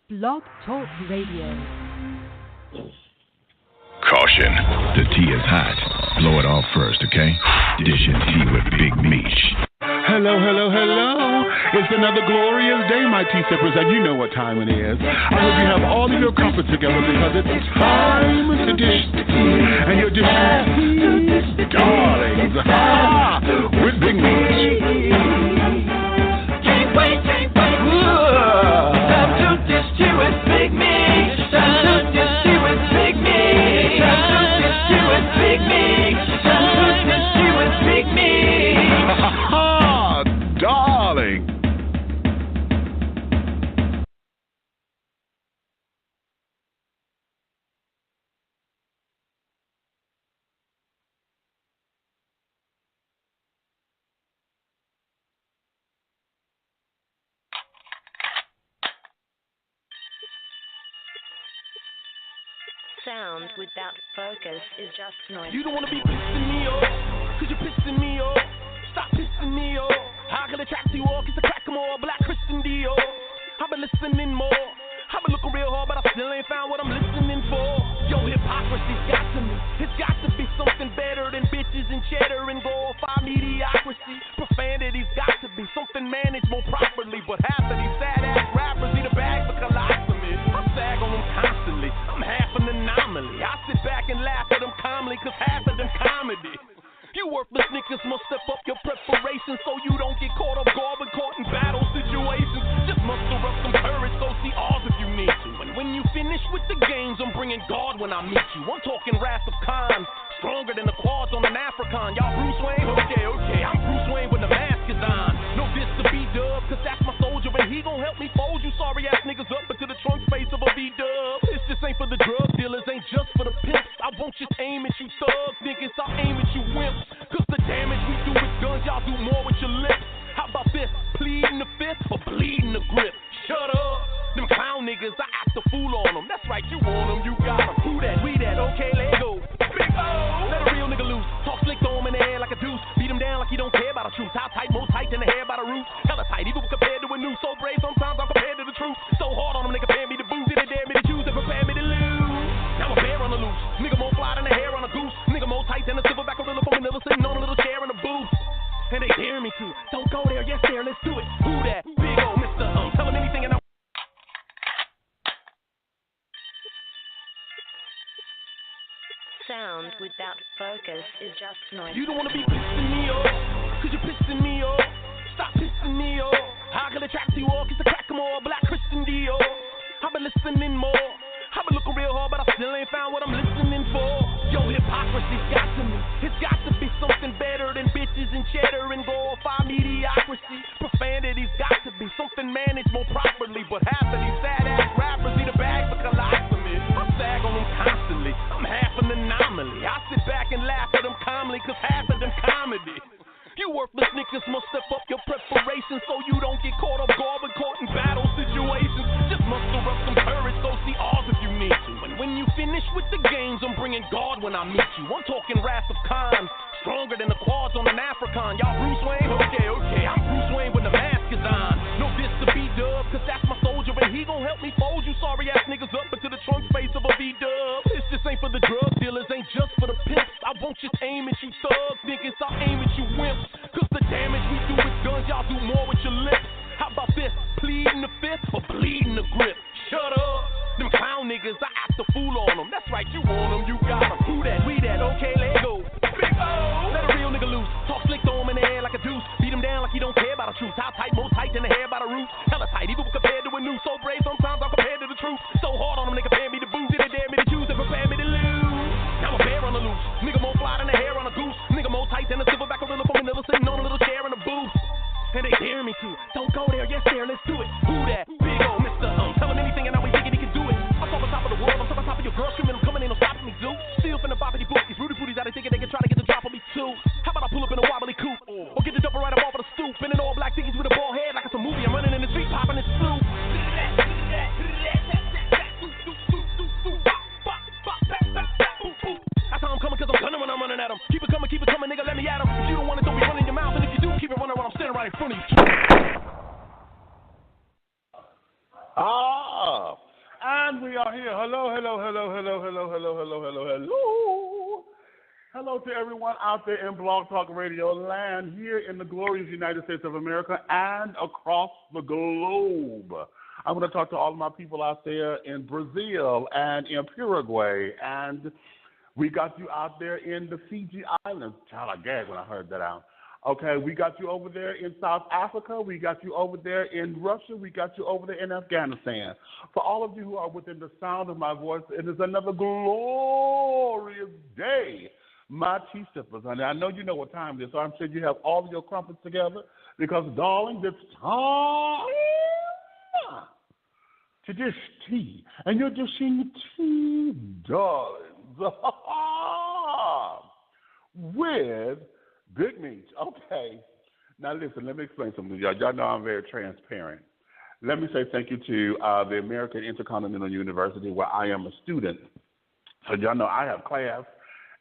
Blog Talk Radio. Caution, the tea is hot. Blow it off first, okay? Dishing tea with Big Meach. Hello, hello, hello. It's another glorious day, my tea sippers, and you know what time it is. I hope you have all of your comforts together because it's time to dish the tea. And you're dishing darlings, with Big Meach. Can't wait. Time to dish tea with Big Meach. Time to dish tea with Big Meach. Time to dish tea with Big Meach. Time to dish tea with Big Meach. Darling. Sound without focus is just noise. You don't wanna be pissing me off, cause you're pissing me off. Stop pissing me off. How can I attract you all? Cause I crack 'em all, Black Christian Dior. I've been listening more. I've been looking real hard, but I still ain't found what I'm listening for. Yo, hypocrisy's got to me. It's got to be something better than bitches and cheddar and glorified mediocrity. Profanity's got to be something managed more properly. But half of these sad-ass rappers need a bag for colostomy. I sag on them constantly. I'm half an anomaly. I sit back and laugh at them calmly, cause half of them comedy. You worthless niggas must step up your preparation so you don't get caught off guard when caught in battle situations. Just muster up some courage, go see Oz if you need to. And when you finish with the games, I'm bringing God when I meet you. I'm talking Wrath of Khan, stronger than the quads on an African. Y'all Bruce Wayne? Okay, I'm Bruce Wayne when the mask is on. No diss to B-Dub, cause that's my soldier and he gon' help me fold you sorry ass niggas up into the trunk space of a B-Dub. This just ain't for the drug dealers, ain't just for the pimps. I won't just aim at you thug niggas, I'll aim at you wimps. Cause the damage we do with guns, y'all do more with your lips. How about this? Pleading the fifth or bleeding the grip? Shut up. Them clown niggas, I act a fool on them. That's right, you want them, you got them. Who that? We that? Okay, let go. Big O. Let a real nigga loose. Talk slick, throw him in the air like a deuce. Beat him down like you don't care about the truth. How tight, more tight than the hair by the roots. Hella tight, even compared to a new. So brave, sometimes I'm compared to the truth. So hard on them, they compare me to booze. They dare me to choose and prepare me to lose. Now a bear on the loose. Nigga more fly than the hair on a goose. Nigga more tight than a silverback gorilla from Manila sitting on a little chair in a booth. And they dare me to. Don't go there, yes there, let's do it. Who that? Big O, Mr. Tell him anything and I. Sound without focus is just noise. You don't wanna be pissing me off, cause you're pissing me off. Stop pissing me off. How can I attract you all? Cause I crack 'em all, Black Christian Dior. I've been listening more. I've been looking real hard, but I still ain't found what I'm listening for. Yo, hypocrisy's got to me. It's got to be something better than bitches and cheddar and glorified mediocrity. Profanity's got to be something managed more properly. But half of these sad-ass rappers need a bag for colostomy. I sag on them constantly. I'm half an anomaly. I sit back and laugh at them calmly, cause half of them comedy. You worthless niggas must step up your preparation so you don't get caught off guard when caught in battle situations. Just muster up some courage, go see Oz if you need to. And when you finish with the games, I'm bringing God when I meet you. I'm talking Wrath of Khan, stronger than the quads on an African. Y'all Bruce Wayne? Okay, I'm Bruce Wayne when the mask is on. No diss to B-Dub, cause that's my soldier and he gon' help me fold you sorry ass niggas up into the trunk space of a B-Dub. This just ain't for the drug dealers, ain't just for the pimps. I won't just aim at you thug niggas, I'll aim at you wimps. Cause the damage we do with guns, y'all do more with your lips. How about this? Pleading the fifth or bleeding the grip? Shut up. Them clown niggas, I act a fool on them. That's right, you want them, you got them. Who that? We that? Okay, let go. Big O. Let a real nigga loose. Talk slick, throw him in the air like a deuce. Beat him down like you don't care about the truth. How tight, more tight than the hair by the roots. Hella tight, even compared to a new. So brave, sometimes I'm compared to the truth. So hard on them, they compare me to booze. They dare me to choose and prepare me to lose. Now a bear on the loose. Nigga more fly than the hair on a goose. Nigga more tight than a silverback gorilla from Manila sitting on a little chair in a booth. And they dare me to. Don't go there, yes there, let's do it. Who that? Big O, Mr. Tell him anything and now we thinking he can do it. I'm talking top of the world, I'm talking top of your girl screaming, I'm coming in, no stopping me, dude. Still finna bop at these booties, Rudy Pooties out there thinking they can try to get the drop on me too. How about I pull up in a wobbly coupe? Or get the double right up off of the stoop. In an all black thickies with a bald head like it's a movie. I'm running in the street, popping this flu. And we are here. Hello, hello, hello, hello, hello, hello, hello, hello, hello. Hello to everyone out there in Blog Talk Radio land, here in the glorious United States of America and across the globe. I'm going to talk to all of my people out there in Brazil and in Uruguay, and we got you out there in the Fiji Islands. Child, I gagged when I heard that out. Okay, we got you over there in South Africa. We got you over there in Russia. We got you over there in Afghanistan. For all of you who are within the sound of my voice, it is another glorious day. My tea sippers, honey. I know you know what time it is, so I'm sure you have all of your crumpets together because, darling, it's time to dish tea. And you're dishing tea, darlings, with Big Meach. Okay. Now, listen, let me explain something to y'all. Y'all know I'm very transparent. Let me say thank you to the American Intercontinental University, where I am a student. So y'all know I have class.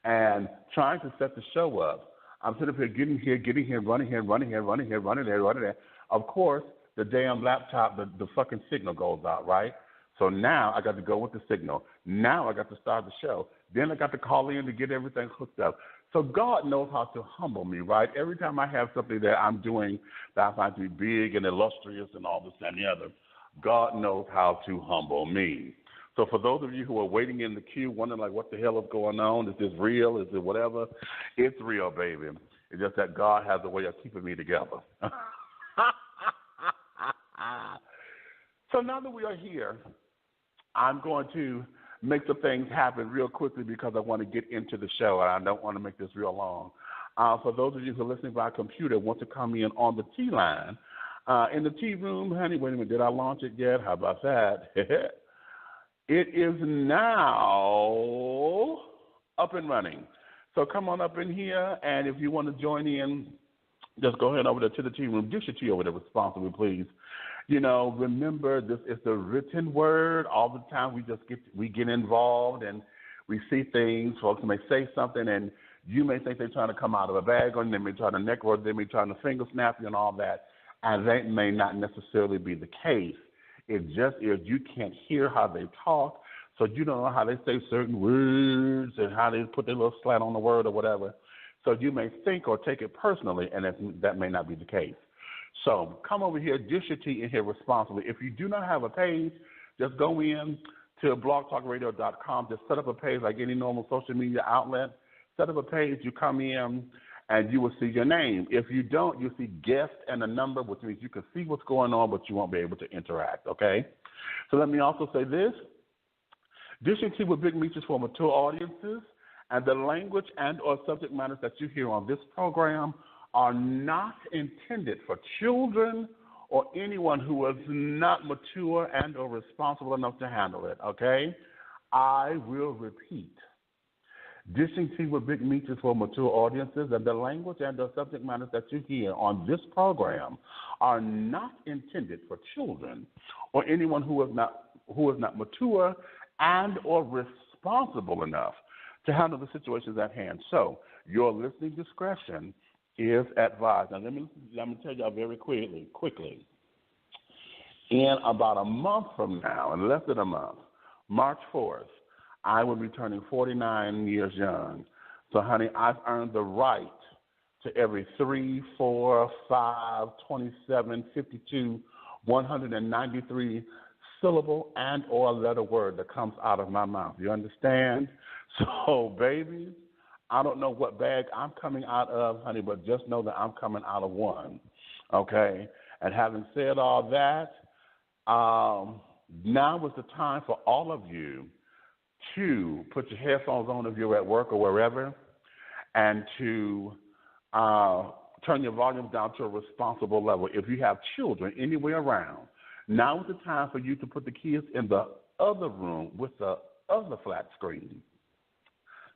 And trying to set the show up, I'm sitting up here, getting here, running there. Of course, the damn laptop, the fucking signal goes out, right? So now I got to go with the signal. Now I got to start the show. Then I got to call in to get everything hooked up. So God knows how to humble me, right? Every time I have something that I'm doing that I find to be big and illustrious and all this and the other, God knows how to humble me. So for those of you who are waiting in the queue, wondering like what the hell is going on, is this real, is it whatever, it's real, baby. It's just that God has a way of keeping me together. So now that we are here, I'm going to make some things happen real quickly because I want to get into the show, and I don't want to make this real long. For those of you who are listening by computer, want to come in on the T line, in the T room, honey, wait a minute, did I launch it yet? How about that? It is now up and running. So come on up in here, and if you want to join in, just go ahead over there to the tea room. Get your tea over there responsibly, please. You know, remember, this is the written word. All the time we get involved, and we see things. Folks may say something, and you may think they're trying to come out of a bag, or they may try to neck roll, they may try to finger snap you and all that, and that may not necessarily be the case. It just is you can't hear how they talk, so you don't know how they say certain words and how they put their little slant on the word or whatever. So you may think or take it personally, and that may not be the case. So come over here, dish your tea in here responsibly. If you do not have a page, just go in to blogtalkradio.com. Just set up a page like any normal social media outlet. Set up a page, you come in, and you will see your name. If you don't, you'll see guest and a number, which means you can see what's going on, but you won't be able to interact, okay? So let me also say this. Dishing Tea with Big Meach is for mature audiences, and the language and or subject matters that you hear on this program are not intended for children or anyone who is not mature and or responsible enough to handle it, okay? I will repeat. Dishing Tea with Big Meach is for mature audiences, and the language and the subject matters that you hear on this program are not intended for children or anyone who is not mature and or responsible enough to handle the situations at hand. So your listening discretion is advised. Now let me tell y'all very quickly. In about a month from now, in less than a month, March 4th, I will be turning 49 years young. So, honey, I've earned the right to every 3, 4, 5, 27, 52, 193 syllable and or letter word that comes out of my mouth. You understand? So, baby, I don't know what bag I'm coming out of, honey, but just know that I'm coming out of one, okay? And having said all that, now is the time for all of you to put your headphones on if you're at work or wherever, and to turn your volume down to a responsible level. If you have children anywhere around, now is the time for you to put the kids in the other room with the other flat screen.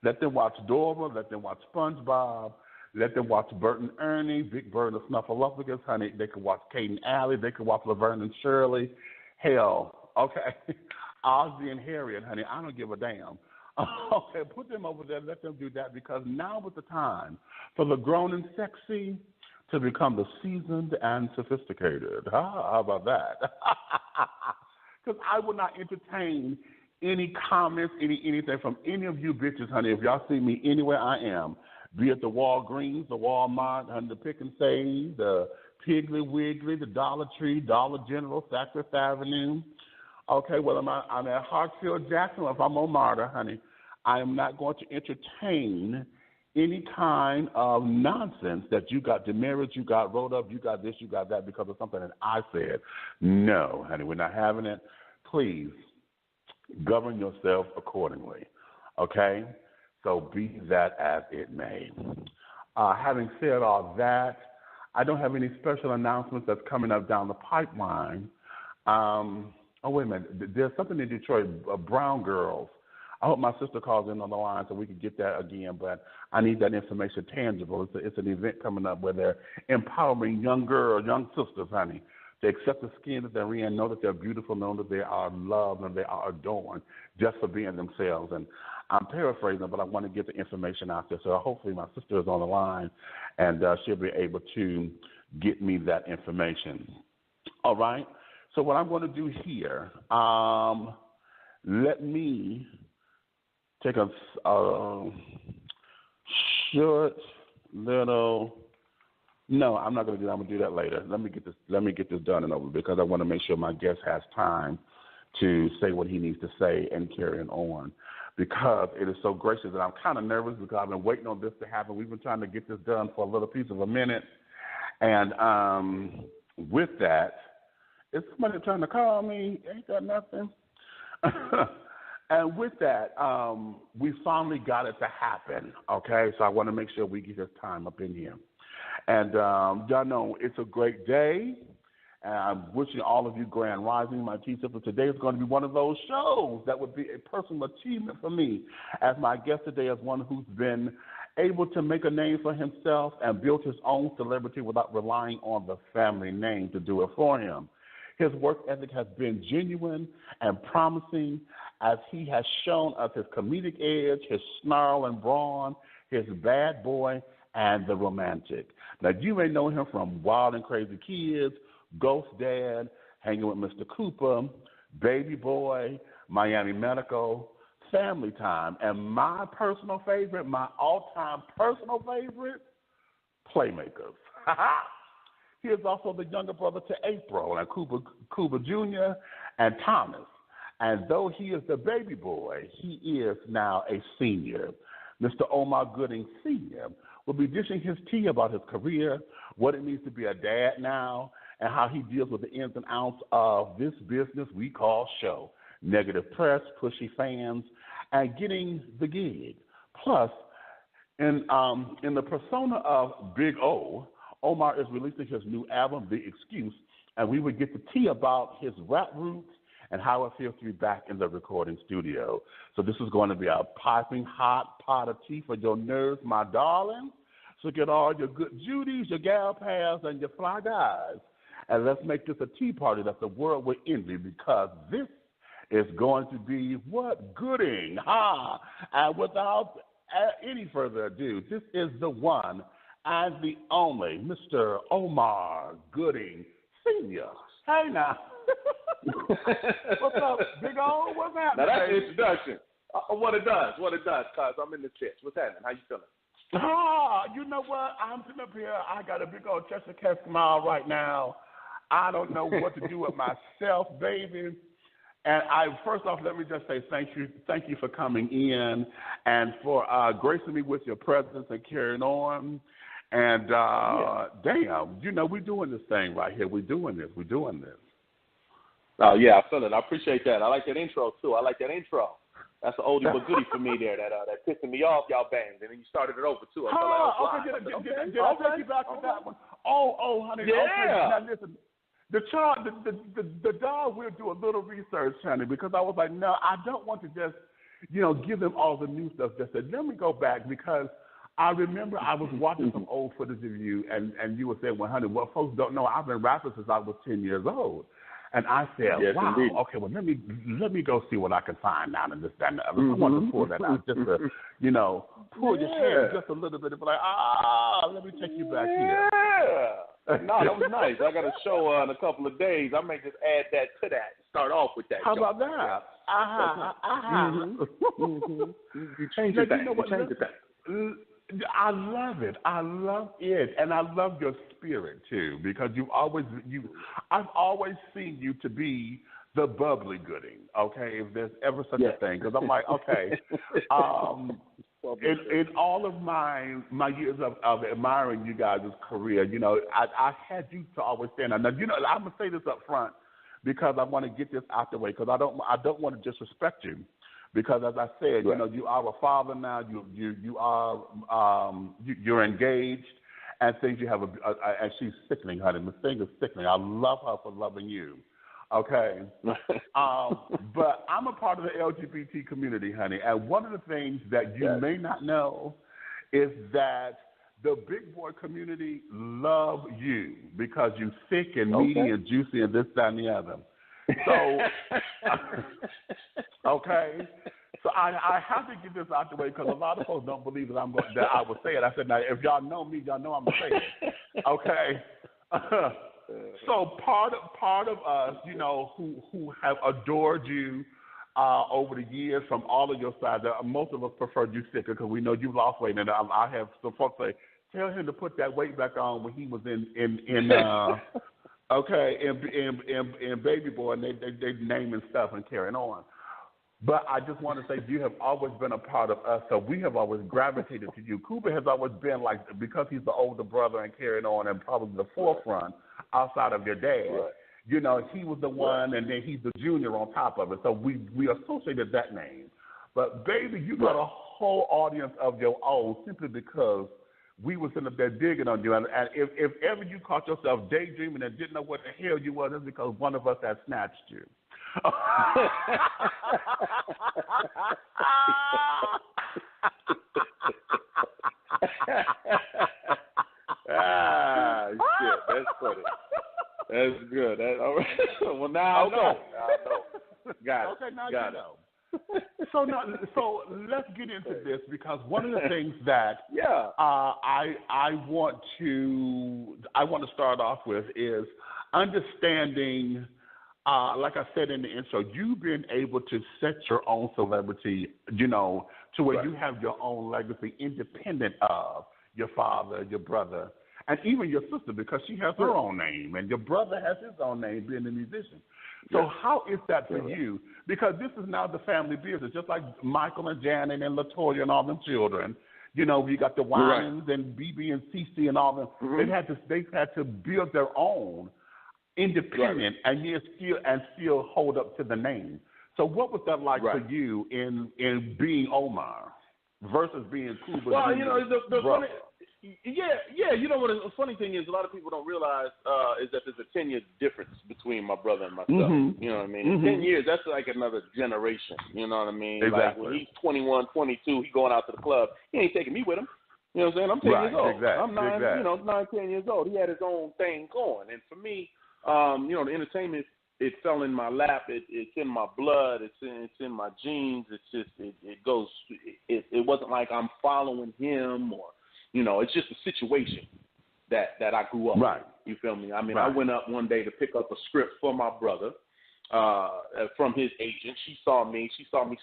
Let them watch Dora, let them watch SpongeBob, let them watch Bert and Ernie, Big Bird and Snuffleupagus, honey. They can watch Kate and Allie, they can watch Laverne and Shirley. Hell, okay. Ozzie and Harriet, honey, I don't give a damn. Okay, put them over there, let them do that, because now is the time for the grown and sexy to become the seasoned and sophisticated. How about that? because I will not entertain any comments, anything from any of you bitches, honey. If y'all see me anywhere I am, be it the Walgreens, the Walmart, honey, the Pick and Save, the Piggly Wiggly, the Dollar Tree, Dollar General, Saks Avenue. Okay, well, I'm at Hartsfield Jackson. If I'm on Martyr, honey, I am not going to entertain any kind of nonsense that you got demerits, you got rolled up, you got this, you got that because of something that I said. No, honey, we're not having it. Please govern yourself accordingly, okay? So be that as it may. Having said all that, I don't have any special announcements that's coming up down the pipeline. Oh, wait a minute. There's something in Detroit, Brown Girls. I hope my sister calls in on the line so we can get that again, but I need that information tangible. It's an event coming up where they're empowering young girls, young sisters, honey, to accept the skin that they're in, know that they're beautiful, know that they are loved and they are adorned just for being themselves. And I'm paraphrasing, but I want to get the information out there. So hopefully my sister is on the line and she'll be able to get me that information. All right? So what I'm going to do here, let me take a short little. No, I'm not going to do that. I'm going to do that later. Let me get this done and over because I want to make sure my guest has time to say what he needs to say and carry it on. Because it is so gracious that I'm kind of nervous because I've been waiting on this to happen. We've been trying to get this done for a little piece of a minute, and with that, is somebody trying to call me? Ain't that nothing? And with that, we finally got it to happen, okay? So I want to make sure we get his time up in here. And y'all know it's a great day, and I'm wishing all of you grand rising. My T-Sip for today is going to be one of those shows that would be a personal achievement for me, as my guest today is one who's been able to make a name for himself and build his own celebrity without relying on the family name to do it for him. His work ethic has been genuine and promising as he has shown us his comedic edge, his snarl and brawn, his bad boy, and the romantic. Now, you may know him from Wild and Crazy Kids, Ghost Dad, Hanging with Mr. Cooper, Baby Boy, Miami Medical, Family Time, and my personal favorite, my all-time personal favorite, Playmakers. He is also the younger brother to April and Cuba Jr. and Thomas. And though he is the baby boy, he is now a senior. Mr. Omar Gooding Sr. will be dishing his tea about his career, what it means to be a dad now, and how he deals with the ins and outs of this business we call show. Negative press, pushy fans, and getting the gig. Plus, in the persona of Big O, Omar is releasing his new album, The Excuse, and we would get the tea about his rap roots and how it feels to be back in the recording studio. So this is going to be a piping hot pot of tea for your nerves, my darling. So get all your good Judies, your gal pals, and your fly guys. And let's make this a tea party that the world will envy because this is going to be what? Gooding. And without any further ado, this is the one and the only Mr. Omar Gooding Sr. Hey now. What's up, Big O? What's happening? Now that's the introduction. What it does, cuz I'm in the chest. What's happening? How you feeling? You know what? I'm sitting up here. I got a big old Chester Cat smile right now. I don't know what to do with myself, baby. And first off, let me just say thank you for coming in and for gracing me with your presence and carrying on. And damn, you know, we're doing this thing right here. We're doing this. Oh yeah, I feel it. I appreciate that. I like that intro too. That's an oldie but goodie for me there. That pissing me off, y'all bangs, and then you started it over too. I did I take you back to that one? Oh, honey. Yeah. Okay. Now listen, the dog will do a little research, honey, because I was like, no, I don't want to just, give them all the new stuff. Just said, let me go back because I remember I was watching some old footage of you, and you were saying, well, honey, what folks don't know, I've been rapping since I was 10 years old. And I said, yes, wow, indeed. okay, well, let me go see what I can find now and this, that, and the other. I want to pull that out just to, pull your hair just a little bit and be like, let me take you back here. No, that was nice. I got a show in a couple of days. I may just add that to that. Start off with that. How about that? You changed it. You changed it. I love it. I love it, and I love your spirit too, because I've always seen you to be the bubbly Gooding. Okay, if there's ever such a thing, because I'm like, okay. In all of my years of admiring you guys' career, I had you to always stand out. Now, I'm gonna say this up front because I want to get this out the way, because I don't want to disrespect you, because as I said, you are a father now. You're engaged, and things you have and she's sickening, honey. The thing is sickening. I love her for loving you. Okay, but I'm a part of the LGBT community, honey, and one of the things that you may not know is that the big boy community love you because you're thick and meaty and juicy and this, that, and the other. So, okay, so I have to get this out the way because a lot of folks don't believe that that I would say it. I said, now, if y'all know me, y'all know I'm going to say it. Okay. So part of us, who have adored you over the years from all of your sides, most of us prefer you thicker because we know you lost weight. And I have some folks say, tell him to put that weight back on when he was in Baby Boy, and they naming stuff and carrying on. But I just want to say you have always been a part of us, so we have always gravitated to you. Cuba has always been because he's the older brother and carrying on and probably the forefront outside of your dad. Right. He was the one, and then he's the junior on top of it. So we associated that name. But, baby, you got a whole audience of your own simply because we were sitting up there digging on you. And if ever you caught yourself daydreaming and didn't know what the hell you were, that's because one of us had snatched you. Shit, that's funny. That's good. Well, now I know. Got it. Okay, now you know. So let's get into this, because one of the things that I want to start off with is understanding. Like I said in the intro, you've been able to set your own celebrity, to where you have your own legacy independent of your father, your brother, and even your sister, because she has her own name, and your brother has his own name, being a musician. So how is that for you? Because this is now the family business, just like Michael and Janet and LaToya and all them children. We got the Winans and BB and CC and all them. Mm-hmm. They've had to build their own independent and still hold up to the name. So what was that like for you in being Omar versus being Cuba? Well, the funny, what the funny thing is, a lot of people don't realize is that there's a 10-year difference between my brother and myself. Mm-hmm. You know what I mean? Mm-hmm. 10 years, that's like another generation. You know what I mean? Exactly. Like when he's 21, 22, he's going out to the club. He ain't taking me with him. You know what I'm saying? I'm 10 years old. Exactly. I'm 9, 10 years old. He had his own thing going. And for me, the entertainment, it fell in my lap. It's in my blood. It's in my genes. It's just it goes. It wasn't like I'm following him or, it's just a situation that I grew up. Right. You feel me? I mean, I went up one day to pick up a script for my brother from his agent. She saw me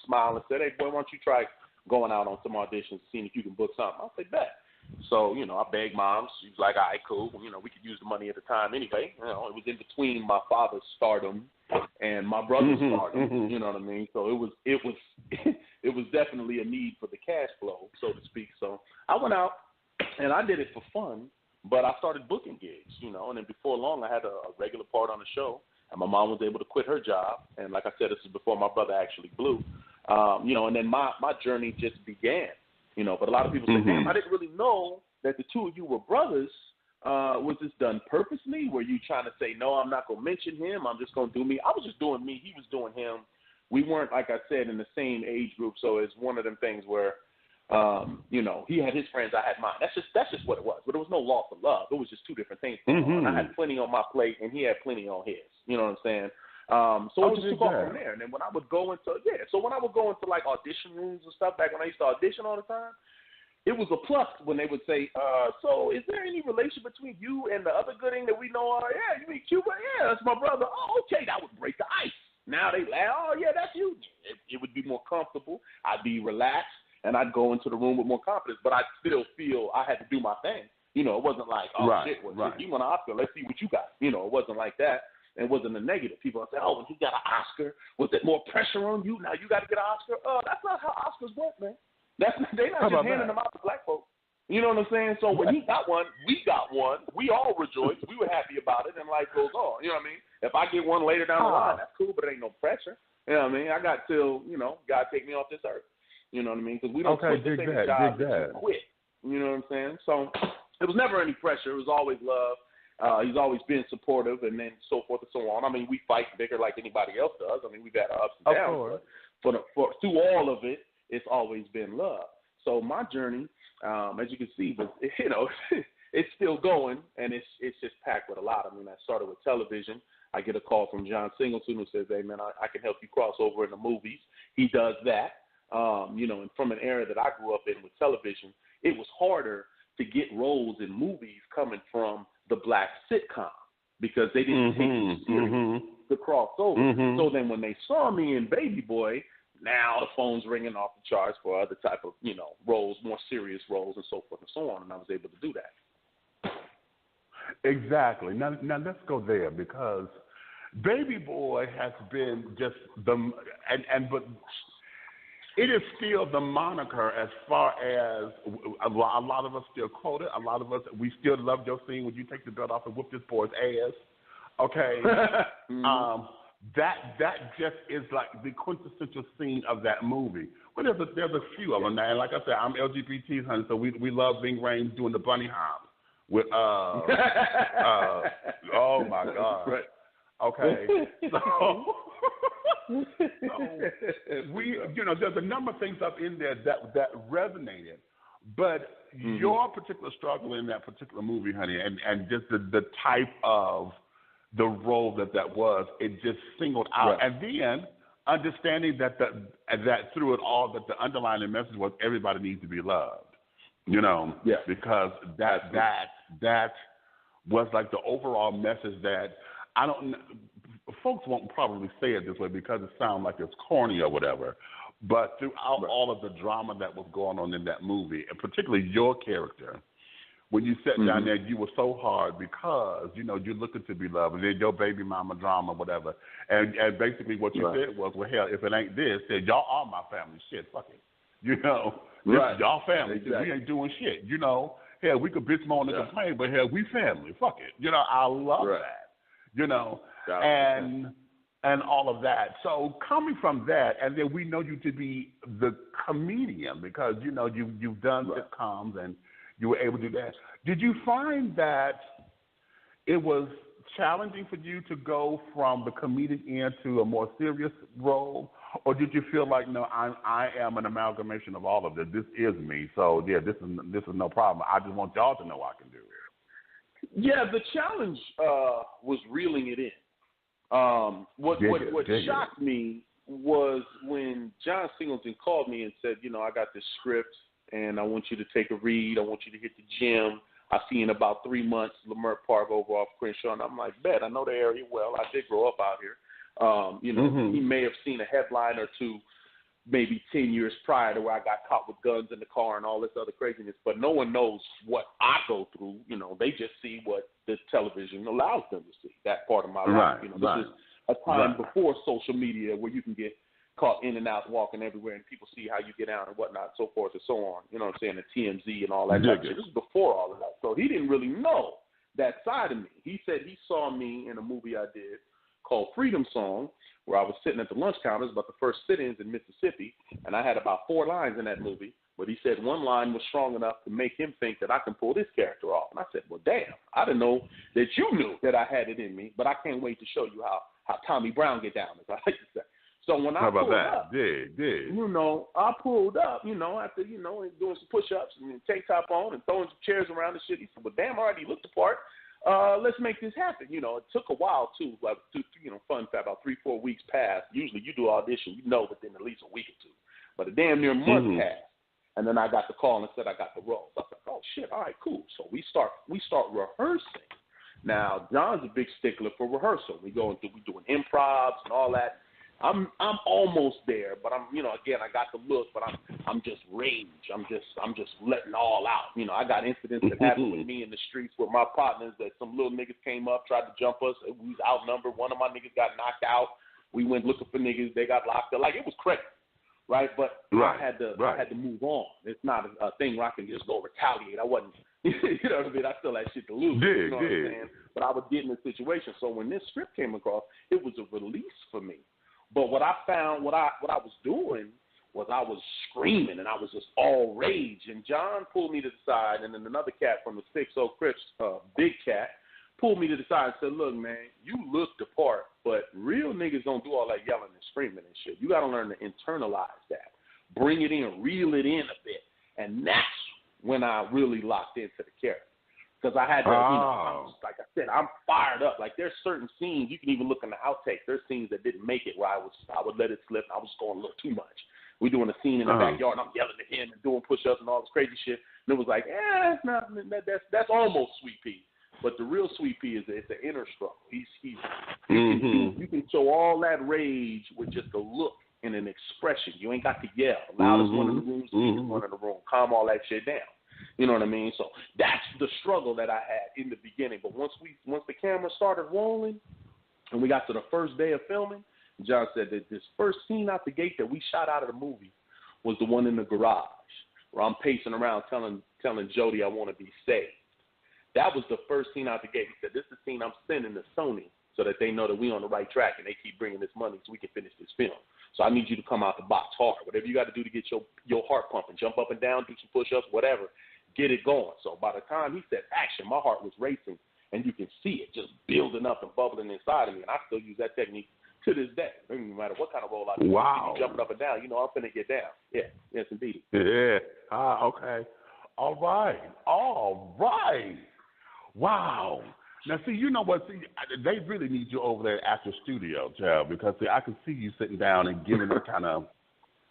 smile and said, "Hey, boy, why don't you try going out on some auditions, seeing if you can book something?" I said, "Bet." So, I begged Mom. She was like, all right, cool. We could use the money at the time anyway. It was in between my father's stardom and my brother's stardom. Mm-hmm. You know what I mean? So it was definitely a need for the cash flow, so to speak. So I went out and I did it for fun, but I started booking gigs, and then before long I had a regular part on the show, and my mom was able to quit her job. And like I said, this is before my brother actually blew, and then my journey just began. But a lot of people say, damn, I didn't really know that the two of you were brothers. Was this done purposely? Were you trying to say, no, I'm not going to mention him, I'm just going to do me? I was just doing me. He was doing him. We weren't, like I said, in the same age group. So it's one of them things where, he had his friends, I had mine. That's just what it was. But there was no loss of love. It was just two different things going on. I had plenty on my plate, and he had plenty on his. You know what I'm saying? So it just took off from there. And then when I would go into like audition rooms and stuff back when I used to audition all the time, it was a plus when they would say, so is there any relation between you and the other Gooding that we know of? Yeah, you mean Cuba? Yeah, that's my brother. Oh, okay, that would break the ice. Now they laugh, oh, yeah, that's you. It would be more comfortable. I'd be relaxed, and I'd go into the room with more confidence, but I'd still feel I had to do my thing. You know, it wasn't like, oh, shit, you won an Oscar, let's see what you got. You know, it wasn't like that. It wasn't a negative. People would say, oh, when he got an Oscar, was it more pressure on you? Now you got to get an Oscar? That's not how Oscars work, man. They're not just handing them out to black folks. You know what I'm saying? So when he got one, we got one. We all rejoiced. We were happy about it, and life goes on. You know what I mean? If I get one later down the line, that's cool, but it ain't no pressure. You know what I mean? I got till, God take me off this earth. You know what I mean? Because we don't quit the same job that you quit. You know what I'm saying? So it was never any pressure. It was always love. He's always been supportive, and then so forth and so on. I mean, we fight bigger like anybody else does. I mean, we've had our ups and downs. But through all of it, it's always been love. So my journey, as you can see, it's still going, and it's just packed with a lot. I mean, I started with television. I get a call from John Singleton who says, hey, man, I can help you cross over in the movies. He does that. And from an era that I grew up in with television, it was harder to get roles in movies coming from the black sitcom because they didn't take it serious to cross over. So then when they saw me in Baby Boy, now the phone's ringing off the charts for other type of, roles, more serious roles and so forth and so on, and I was able to do that. Exactly. Now let's go there because Baby Boy has been just but it is still the moniker as far as a lot of us still quote it. A lot of us, we still love your scene when you take the belt off and whoop this boy's ass. Okay. That just is like the quintessential scene of that movie. But there's a few of them now. And like I said, I'm LGBT, honey, so we love Ving Rhames doing the bunny hop with oh my God. Right. Okay. So we there's a number of things up in there that resonated. But your particular struggle in that particular movie, honey, and just the type of the role that was, it just singled out. Right. And then understanding that through it all, that the underlying message was everybody needs to be loved, because that was like the overall message that folks won't probably say it this way because it sounds like it's corny or whatever, but throughout all of the drama that was going on in that movie, and particularly your character, when you sat down there, you were so hard because, you're looking to be loved, and then your baby mama drama, whatever. And basically what you said was, well, hell, if it ain't this, then y'all are my family. Shit, fuck it. This is y'all family. Exactly. We ain't doing shit. Hell, we could bitch more and complain, but hell, we family. Fuck it. I love that. And all of that. So coming from that, and then we know you to be the comedian because, you've done sitcoms and you were able to do that. Did you find that it was challenging for you to go from the comedic end to a more serious role, or did you feel like, no, I am an amalgamation of all of this. This is me. So yeah, this is no problem. I just want y'all to know I can do it. Yeah, the challenge was reeling it in. What shocked me was when John Singleton called me and said, I got this script and I want you to take a read. I want you to hit the gym. I see you in about 3 months, Lamert Park over off Crenshaw. And I'm like, bet, I know the area well. I did grow up out here. He may have seen a headline or two maybe 10 years prior to where I got caught with guns in the car and all this other craziness. But no one knows what I go through. They just see what the television allows them to see, that part of my life. This is a time before social media where you can get caught in and out, walking everywhere, and people see how you get out and whatnot, so forth and so on. You know what I'm saying? The TMZ and all that. This is before all of that. So he didn't really know that side of me. He said he saw me in a movie I did called Freedom Song, where I was sitting at the lunch counters about the first sit-ins in Mississippi, and I had about 4 lines in that movie. But he said one line was strong enough to make him think that I can pull this character off. And I said, well, damn, I didn't know that you knew that I had it in me, but I can't wait to show you how Tommy Brown get down, as I like to say. So when I pulled up, I pulled up, after, doing some push-ups and tank top on and throwing some chairs around and shit. He said, well, damn, I already looked the part. Let's make this happen. It took a while, too. Like, fun fact, about 3-4 weeks passed. Usually you do audition, within at least a week or two. But a damn near month passed And then I got the call and said I got the role. So I was like, oh shit, all right, cool. So we start rehearsing. Now John's a big stickler for rehearsal. We doing improvs and all that. I'm almost there, but I'm again I got the look, but I'm just rage. I'm just letting all out. I got incidents that happened with me in the streets with my partners that some little niggas came up, tried to jump us. We was outnumbered. One of my niggas got knocked out. We went looking for niggas. They got locked up. Like, it was crazy. Right, but I had to move on. It's not a thing where I can just go retaliate. I wasn't, you know what I mean? I still had shit to lose. You know what I'm saying? But I would get in the situation. So when this script came across, it was a release for me. But what I found, what I was doing was I was screaming and I was just all rage. And John pulled me to the side, and then another cat from the Six Oak Crips, Big Cat, pulled me to the side and said, look, man, you look the part, but real niggas don't do all that yelling and screaming and shit. You got to learn to internalize that. Bring it in, reel it in a bit. And that's when I really locked into the character. Because I had to, like I said, I'm fired up. Like, there's certain scenes, you can even look in the outtake. There's scenes that didn't make it where I would let it slip. I was going a little too much. We're doing a scene in the backyard, and I'm yelling at him and doing push-ups and all this crazy shit. And it was like, that's almost Sweet Pea. But the real Sweet Pea is it's an inner struggle. You can show all that rage with just a look and an expression. You ain't got to yell. Loudest one in the room, sweetest one in the room. Calm all that shit down. You know what I mean? So that's the struggle that I had in the beginning. But once the camera started rolling and we got to the first day of filming, John said that this first scene out the gate that we shot out of the movie was the one in the garage where I'm pacing around telling Jody I want to be saved. That was the first scene out the gate. He said, this is the scene I'm sending to Sony so that they know that we on the right track and they keep bringing this money so we can finish this film. So I need you to come out the box hard. Whatever you got to do to get your heart pumping, jump up and down, do some push-ups, whatever, get it going. So by the time he said action, my heart was racing, and you can see it just building up and bubbling inside of me, and I still use that technique to this day. No matter what kind of role I do, jumping up and down, I'm finna get down. Yeah, yes, indeed. Yeah. Okay. All right. Wow. Now, see, you know what? See, they really need you over there at the studio, Joe, because, see, I can see you sitting down and giving it kind of,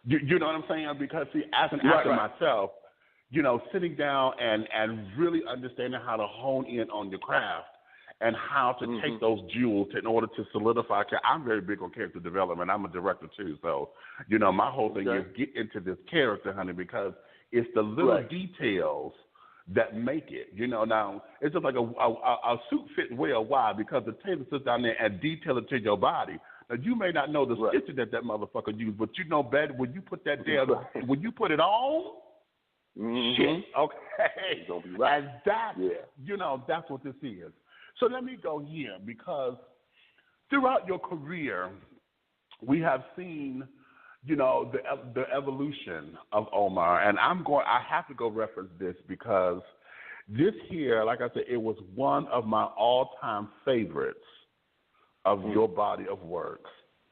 you know what I'm saying? Because, see, as an actor myself, sitting down and really understanding how to hone in on your craft and how to take those jewels in order to solidify. I'm very big on character development. I'm a director, too. So, my whole thing is get into this character, honey, because it's the little details that make it. Now, it's just like a suit fitting well. Why? Because the tailor sits down there and detail it to your body. Now, you may not know the stitching that motherfucker used, but you know better when you put that there, when you put it on, shit, okay. Don't be right. And that, that's what this is. So let me go here, because throughout your career, we have seen, the evolution of Omar. And I have to go reference this, because this here, like I said, it was one of my all-time favorites of your body of work.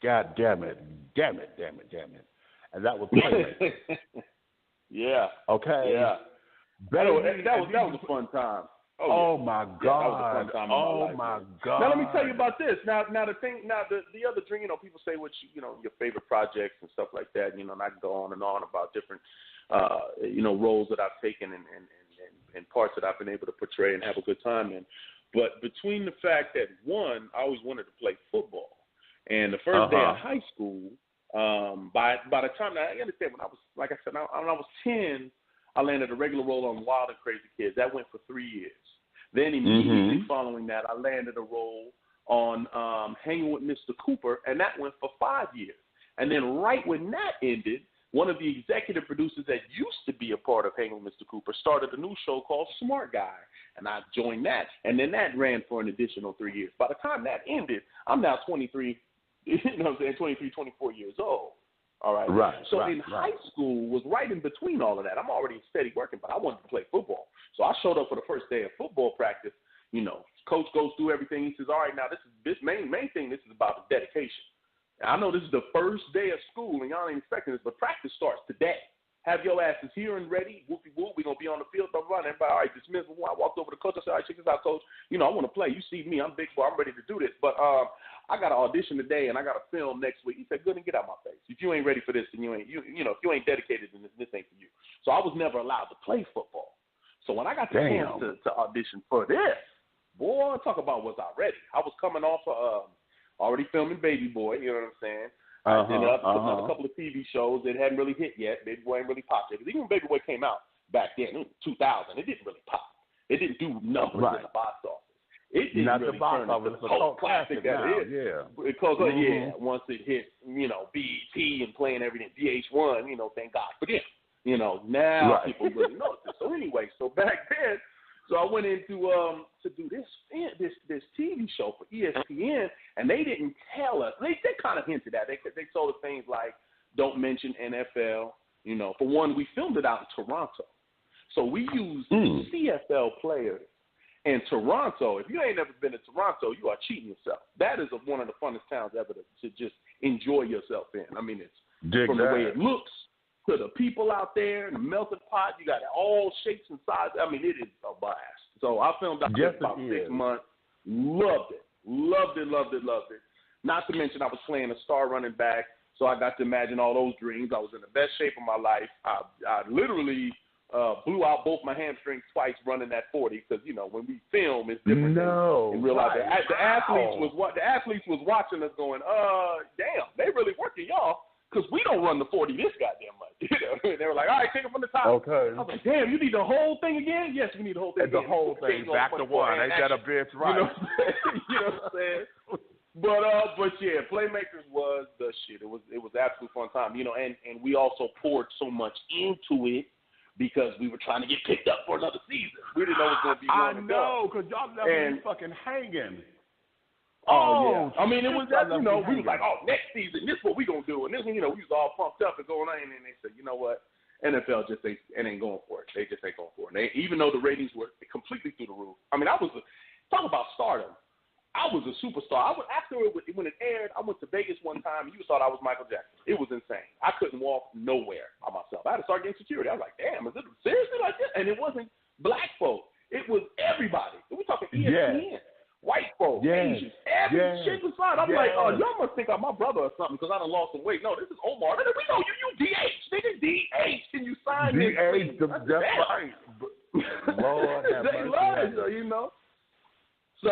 God damn it. And that was Playmakers. Yeah. Okay. Yeah. That was a fun time. Oh my God! Yeah, that was a fun time in my life, my God! Now let me tell you about this. Now the other dream, people say what your favorite projects and stuff like that. And I can go on and on about different, roles that I've taken and parts that I've been able to portray and have a good time in. But between the fact that one, I always wanted to play football, and the first day of high school, by the time I understand when I was, like I said, when I was 10. I landed a regular role on Wild and Crazy Kids. That went for 3 years. Then immediately following that, I landed a role on Hanging with Mr. Cooper, and that went for 5 years. And then right when that ended, one of the executive producers that used to be a part of Hanging with Mr. Cooper started a new show called Smart Guy, and I joined that. And then that ran for an additional 3 years. By the time that ended, I'm now 23, 24 years old. All right. So high school was right in between all of that. I'm already steady working, but I wanted to play football. So I showed up for the first day of football practice. Coach goes through everything. He says, all right, now this main thing, this is about the dedication. Now, I know this is the first day of school, and y'all ain't expecting this, but practice starts today. Have your asses here and ready. Whoopie whoop. We're going to be on the field. Blah, blah, blah. Everybody, all right, dismissed. I walked over to coach. I said, all right, check this out, coach. I want to play. You see me. I'm big boy. I'm ready to do this. But I got an audition today and I got a film next week. He said, Gooding, get out my face. If you ain't ready for this, then if you ain't dedicated, then this ain't for you. So I was never allowed to play football. So when I got the chance to audition for this, boy, talk about was I ready. I was coming off of already filming Baby Boy, you know what I'm saying? I ended up putting out a couple of TV shows that hadn't really hit yet. Baby Boy ain't really popped yet. Because even when Baby Boy came out back then, in 2000, it didn't really pop. It didn't do numbers in the box office. It didn't Not really the box turn office. into the cult classic that now. it is. Yeah. Because, once it hit, BET and playing everything, VH1, thank God for them. Now people really notice it. So anyway, so back then, so I went into to do this TV show for ESPN, and they didn't tell us. They kind of hinted at it. They told us things like, don't mention NFL. For one, we filmed it out in Toronto. So we used CFL players in Toronto. If you ain't never been to Toronto, you are cheating yourself. That is one of the funnest towns ever to just enjoy yourself in. I mean, it's from the way it looks to the people out there, the melting pot. You got all shapes and sizes. I mean, it is a blast. So I filmed out there for about 6 months. Loved it. Not to mention I was playing a star running back, so I got to imagine all those dreams. I was in the best shape of my life. I literally blew out both my hamstrings twice running that 40 because, when we film, it's different than in real life. The athletes was watching us going, damn, they really working y'all. Because we don't run the 40 this goddamn much. And they were like, all right, take it from the top. Okay. I was like, damn, you need the whole thing again? Yes, we need the whole thing again. The whole thing, back to one. Ain't that a bitch, right? You know what I'm saying? But yeah, Playmakers was the shit. It was absolute fun time. And we also poured so much into it because we were trying to get picked up for another season. We didn't know it was going to be long ago. I know, because y'all left me fucking hanging. Oh, yeah. I mean, it was that, we was like, next season, this is what we going to do. And this, we was all pumped up and going on. And then they said, you know what? NFL just ain't going for it. They just ain't going for it. Even though the ratings were completely through the roof. I mean, talk about stardom. I was a superstar. When it aired, I went to Vegas one time, and you thought I was Michael Jackson. It was insane. I couldn't walk nowhere by myself. I had to start getting security. I was like, damn, is it seriously like this? And it wasn't black folk. It was everybody. We're talking ESPN. White folks, Asians, every shit was fine. I'm like, y'all must think I'm my brother or something because I done lost some weight. No, this is Omar. We know you DH. Nigga, DH. Can you sign this? DH, that's right. Lord have mercy. So,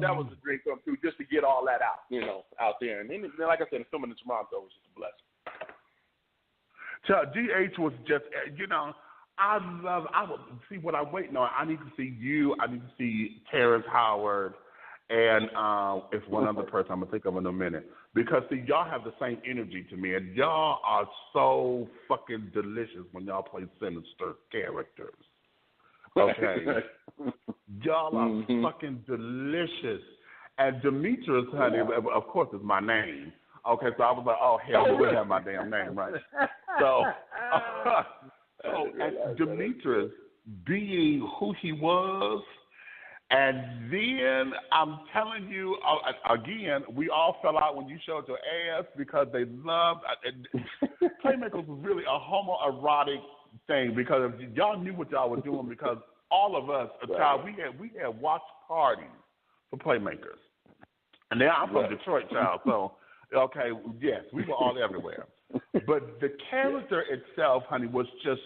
that was a dream come true just to get all that out, out there. And then, like I said, filming in Toronto was just a blessing. So, DH was just, I would see what I'm waiting on. I need to see you. I need to see Terrence Howard, and it's one other person I'm going to think of in a minute. Because, see, y'all have the same energy to me, and y'all are so fucking delicious when y'all play sinister characters. Okay? Y'all are fucking delicious. And Demetrius, honey, of course, is my name. Okay, so I was like, oh, hell, you would have my damn name, right? So... and Demetrius being who he was, and then I'm telling you, again, we all fell out when you showed your ass because they loved Playmakers was really a homoerotic thing because y'all knew what y'all were doing because all of us, child, we had watch parties for Playmakers. And now I'm from Detroit, child, so, okay, yes, we were all everywhere. But the character itself, honey, was just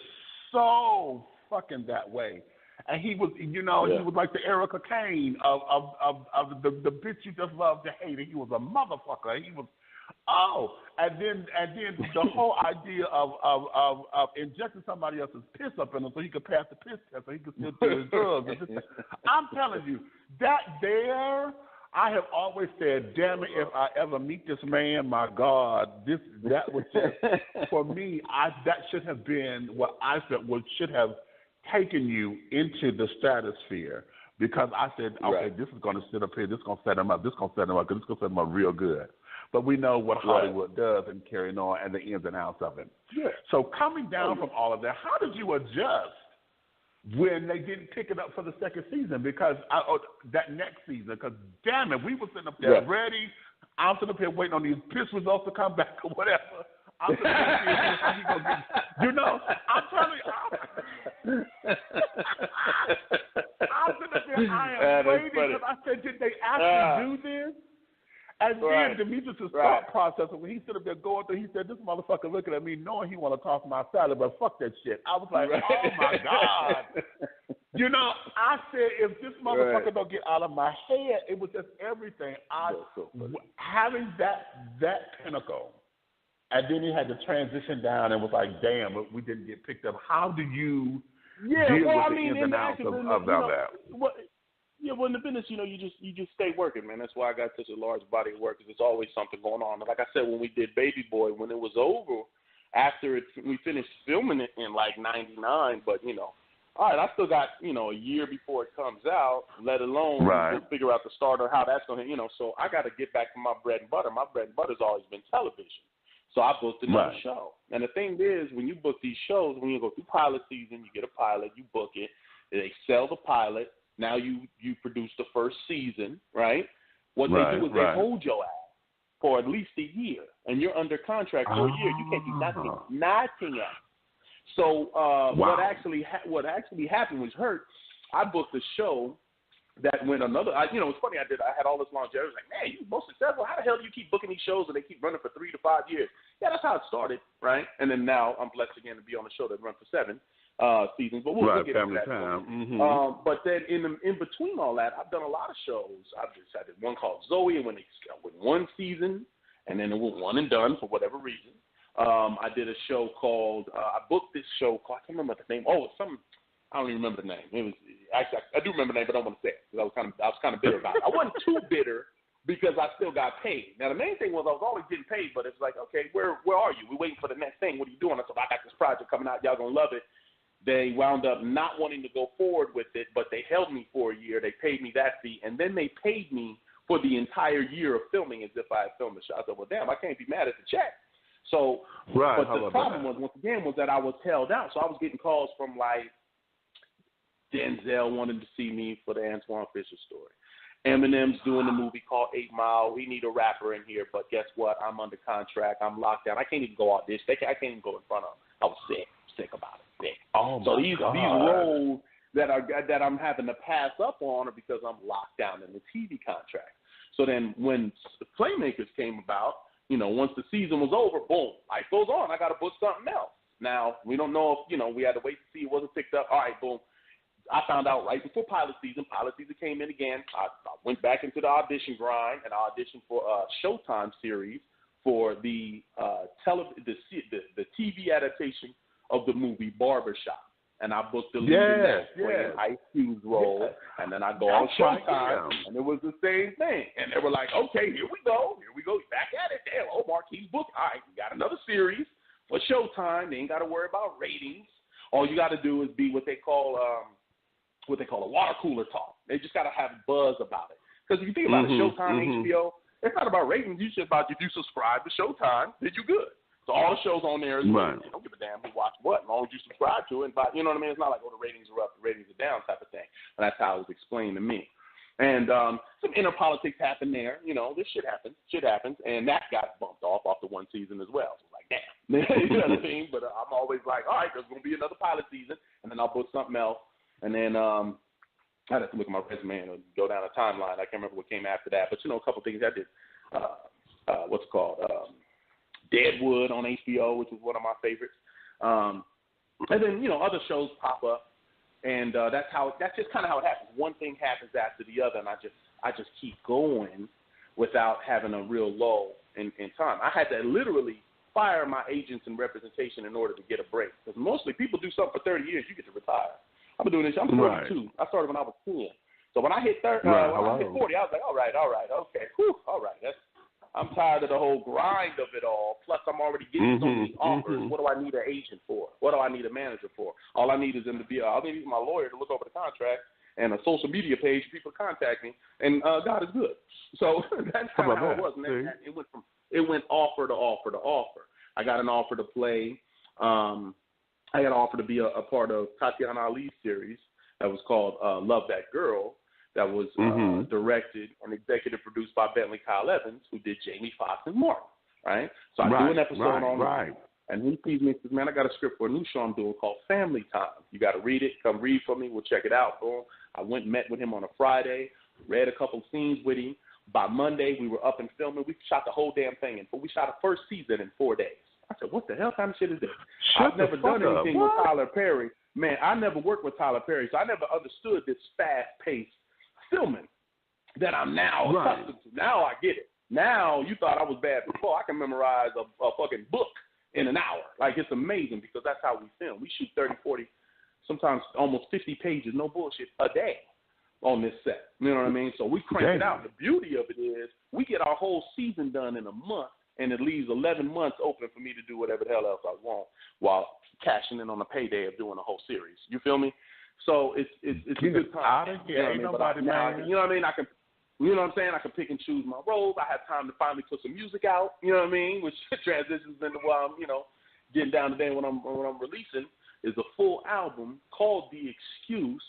so fucking that way. And he was, he was like the Erica Kane of the bitch you just love to hate. And he was a motherfucker. He was, and then the whole idea of injecting somebody else's piss up in him so he could pass the piss test so he could still do his drugs. I'm telling you, that there. I have always said, damn it, if I ever meet this man, my God, that was just, for me, that should have been what I felt should have taken you into the stratosphere because I said, okay, this is going to sit up here, this is going to set him up, this is going to set him up, because it's going to set him up real good. But we know what Hollywood does and carrying on and the ins and outs of it. Yeah. So coming down from all of that, how did you adjust when they didn't pick it up for the second season that next season? Because, damn it, we were sitting up there ready. I'm sitting up here waiting on these piss results to come back or whatever. I'm sitting up here how he gonna get, I'm telling you, I'm sitting up there, I am waiting because I said, did they actually do this? And then Demetrius' thought process, when he stood up there going through, he said, this motherfucker looking at me knowing he want to toss my salad, but fuck that shit. I was like, oh, my God. You know, I said, if this motherfucker don't get out of my head, it was just everything. Having that pinnacle, and then he had to transition down and was like, damn, we didn't get picked up. How do you deal with the ins and outs of that? Well, in the business, you just stay working, man. That's why I got such a large body of work, because there's always something going on. And like I said, when we did Baby Boy, when it was over, after we finished filming it in like 99, but, all right, I still got, a year before it comes out, let alone figure out the start or how that's going to, so I got to get back to my bread and butter. My bread and butter's always been television. So I booked another show. And the thing is, when you book these shows, when you go through pilot season, you get a pilot, you book it, they sell the pilot. Now you produce the first season, right? What they do is they hold your ass for at least a year, and you're under contract for a year. You can't do nothing else. So what actually happened was I booked a show that went another. It's funny. I had all this longevity. I was like, man, you're most successful. How the hell do you keep booking these shows and they keep running for 3 to 5 years? Yeah, that's how it started, right? And then now I'm blessed again to be on a show that runs for 7 seasons, but we'll get into that. But then in between all that, I've done a lot of shows. I did one called Zoe, and when it went 1 season, and then it went 1 and done for whatever reason. I did a show called. I booked this show called. I can't remember the name. I don't even remember the name. It was actually I do remember the name, but I don't want to say it because I was kind of bitter about it. I wasn't too bitter because I still got paid. Now the main thing was I was always getting paid, but it's like, okay, where are you? We're waiting for the next thing. What are you doing? I said, I got this project coming out. Y'all gonna love it. They wound up not wanting to go forward with it, but they held me for a year. They paid me that fee, and then they paid me for the entire year of filming as if I had filmed the show. I said, well, damn, I can't be mad at the check. So, but the problem was, once again, was that I was held out. So I was getting calls from, like, Denzel wanted to see me for the Antoine Fisher story. Eminem's doing a movie called 8 Mile. We need a rapper in here, but guess what? I'm under contract. I'm locked down. I can't even go audition. I can't even go in front of them. I was sick about it. Sick. So these roles that I'm having to pass up on are because I'm locked down in the TV contract. So then when the Playmakers came about, once the season was over, boom, life goes on. I got to book something else. Now, we don't know if, we had to wait to see it wasn't picked up. All right, boom. I found out right before pilot season. Pilot season came in again. I went back into the audition grind and auditioned for a Showtime series for the TV adaptation of the movie Barbershop. And I booked the lead in that playing Ice Cube's role. And then I go on Showtime, and it was the same thing. And they were like, okay, here we go. Back at it. Damn, Omar keeps booking. All right, we got another series for Showtime. They ain't got to worry about ratings. All you got to do is be what they call a water cooler talk. They just got to have buzz about it. Because if you think about it, Showtime, HBO, it's not about ratings. It's just about if you subscribe to Showtime, then you're good. So all the shows on there is good. They don't give a damn who watch what, as long as you subscribe to it. But you know what I mean? It's not like, the ratings are up, the ratings are down type of thing. And that's how it was explained to me. And some inner politics happened there. This shit happens. And that got bumped off the 1 season as well. So it's like, damn. You know what I mean? But I'm always like, all right, there's going to be another pilot season, and then I'll book something else. And then I'd have to look at my resume and go down a timeline. I can't remember what came after that. But, a couple things I did. Deadwood on HBO, which was one of my favorites. And then, other shows pop up. And that's just kind of how it happens. One thing happens after the other, and I just keep going without having a real lull in time. I had to literally fire my agents and representation in order to get a break. Because mostly people do something for 30 years, you get to retire. I've been doing this. I'm 32. I started when I was 10. So when I hit 40, I was like, all right, okay, whew, all right. I'm tired of the whole grind of it all. Plus, I'm already getting so many offers. What do I need an agent for? What do I need a manager for? All I need is them to be. I need my lawyer to look over the contract and a social media page for people to contact me. And God is good. So that's kind of how it was. And it went offer to offer to offer. I got an offer to play. I got an offer to be a part of Tatiana Ali's series that was called Love That Girl. That was directed and executive produced by Bentley Kyle Evans, who did Jamie Foxx and Martin, right? So I do an episode on it, and he sees me and says, man, I got a script for a new show I'm doing called Family Time. You got to read it. Come read for me. We'll check it out. Boom. I went and met with him on a Friday, read a couple scenes with him. By Monday, we were up and filming. We shot the whole damn thing, and we shot a first season in 4 days. I said, what the hell kind of shit is this? I've never done anything with Tyler Perry. Man, I never worked with Tyler Perry, so I never understood this fast-paced filming that I'm now accustomed to. Now I get it. Now, you thought I was bad before. I can memorize a fucking book in an hour. Like, it's amazing because that's how we film. We shoot 30, 40, sometimes almost 50 pages, no bullshit, a day on this set. You know what I mean? So we crank it out. The beauty of it is we get our whole season done in a month, and it leaves 11 months open for me to do whatever the hell else I want while cashing in on the payday of doing the whole series. You feel me? So it's a good time. You know what I mean? You know what I mean? I can, you know what I'm saying? I can pick and choose my roles. I have time to finally put some music out. You know what I mean? Which transitions into what I'm, getting down to then when I'm releasing is a full album called The Excuse,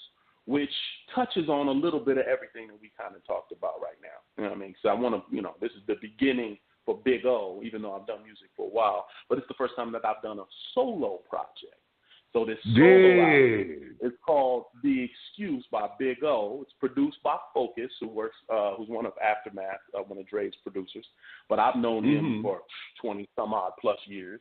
which touches on a little bit of everything that we kind of talked about right now. You know what I mean? So I want to, this is the beginning for Big O, even though I've done music for a while, but it's the first time that I've done a solo project. So this solo album is called The Excuse by Big O. It's produced by Focus, who's one of Aftermath, one of Dre's producers. But I've known him for 20-some-odd plus years.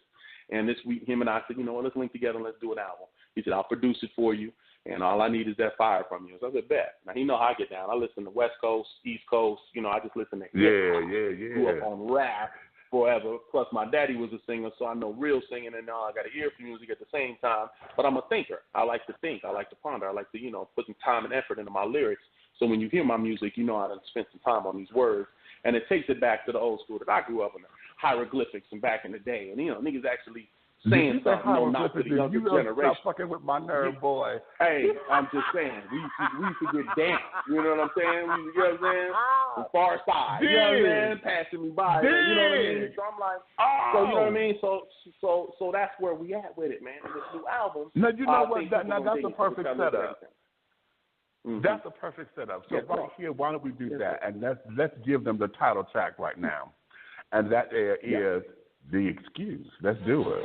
And this week, him and I said, let's link together and let's do an album. He said, I'll produce it for you, and all I need is that fire from you. So I said, bet. Now, he know how I get down. I listen to West Coast, East Coast. I just listen to hip-hop. Grew up on rap forever. Plus, my daddy was a singer, so I know real singing, and now I got to hear for music at the same time. But I'm a thinker. I like to think. I like to ponder. I like to, put some time and effort into my lyrics. So when you hear my music, I done spent some time on these words. And it takes it back to the old school that I grew up in, the hieroglyphics and back in the day. And, niggas actually saying something, not to the younger generation. Stop fucking with my nerve, boy. Hey, I'm just saying, we used to get down. You know what I'm saying? You know what I'm saying? The far side. You know what I'm saying? Passing me by. You know what I mean? So I'm like, so you know what I mean? So that's where we at with it, man. This new album. Now, you know what? That's a perfect setup. That's a perfect setup. So right here, why don't we do that? And let's give them the title track right now. And that is The Excuse. Let's do it.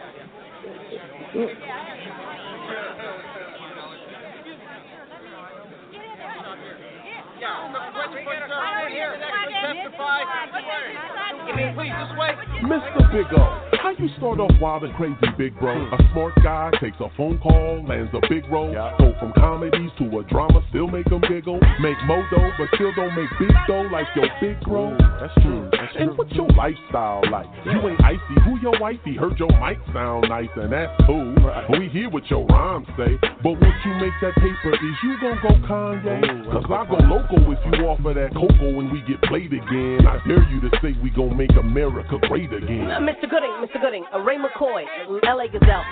Mr. Big O, how you start off wild and crazy, big bro? A smart guy takes a phone call, lands a big role. Go from comedies to a drama, still make them giggle. Make modo, but still don't make big dough like your big bro. That's true. And what's your lifestyle like? You ain't icy. Who your wifey? Heard your mic sound nice, and that's cool. We hear what your rhymes say, but once you make that paper, is you gonna go Kanye? Cause I go local if you offer that cocoa when we get played again. I dare you to say we gon' make America great again. Mr. Gooding, Ray McCoy, LA Gazelle.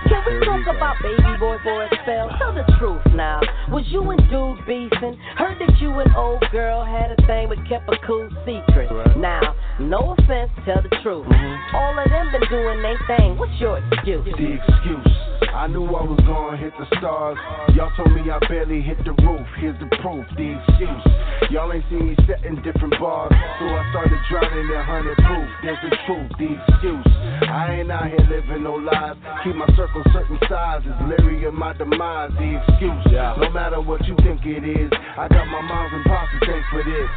Can we talk about baby boy for a spell? Tell the truth now. Was you and dude beefing? Heard that you and old girl had a thing but kept a cool secret. Now, no offense, tell the truth. All of them been doing their thing. What's your excuse? The excuse. I knew I was gonna hit the stars. Y'all told me I barely hit the roof. Here's the proof, the excuse. Y'all ain't seen me setting different bars, so I started drowning in 100 proof. There's the truth, the excuse. I ain't out here living no lies. Keep my circle certain sizes. Leery of my demise, the excuse. No matter what you think it is, I got my mom's and pops to thank for this.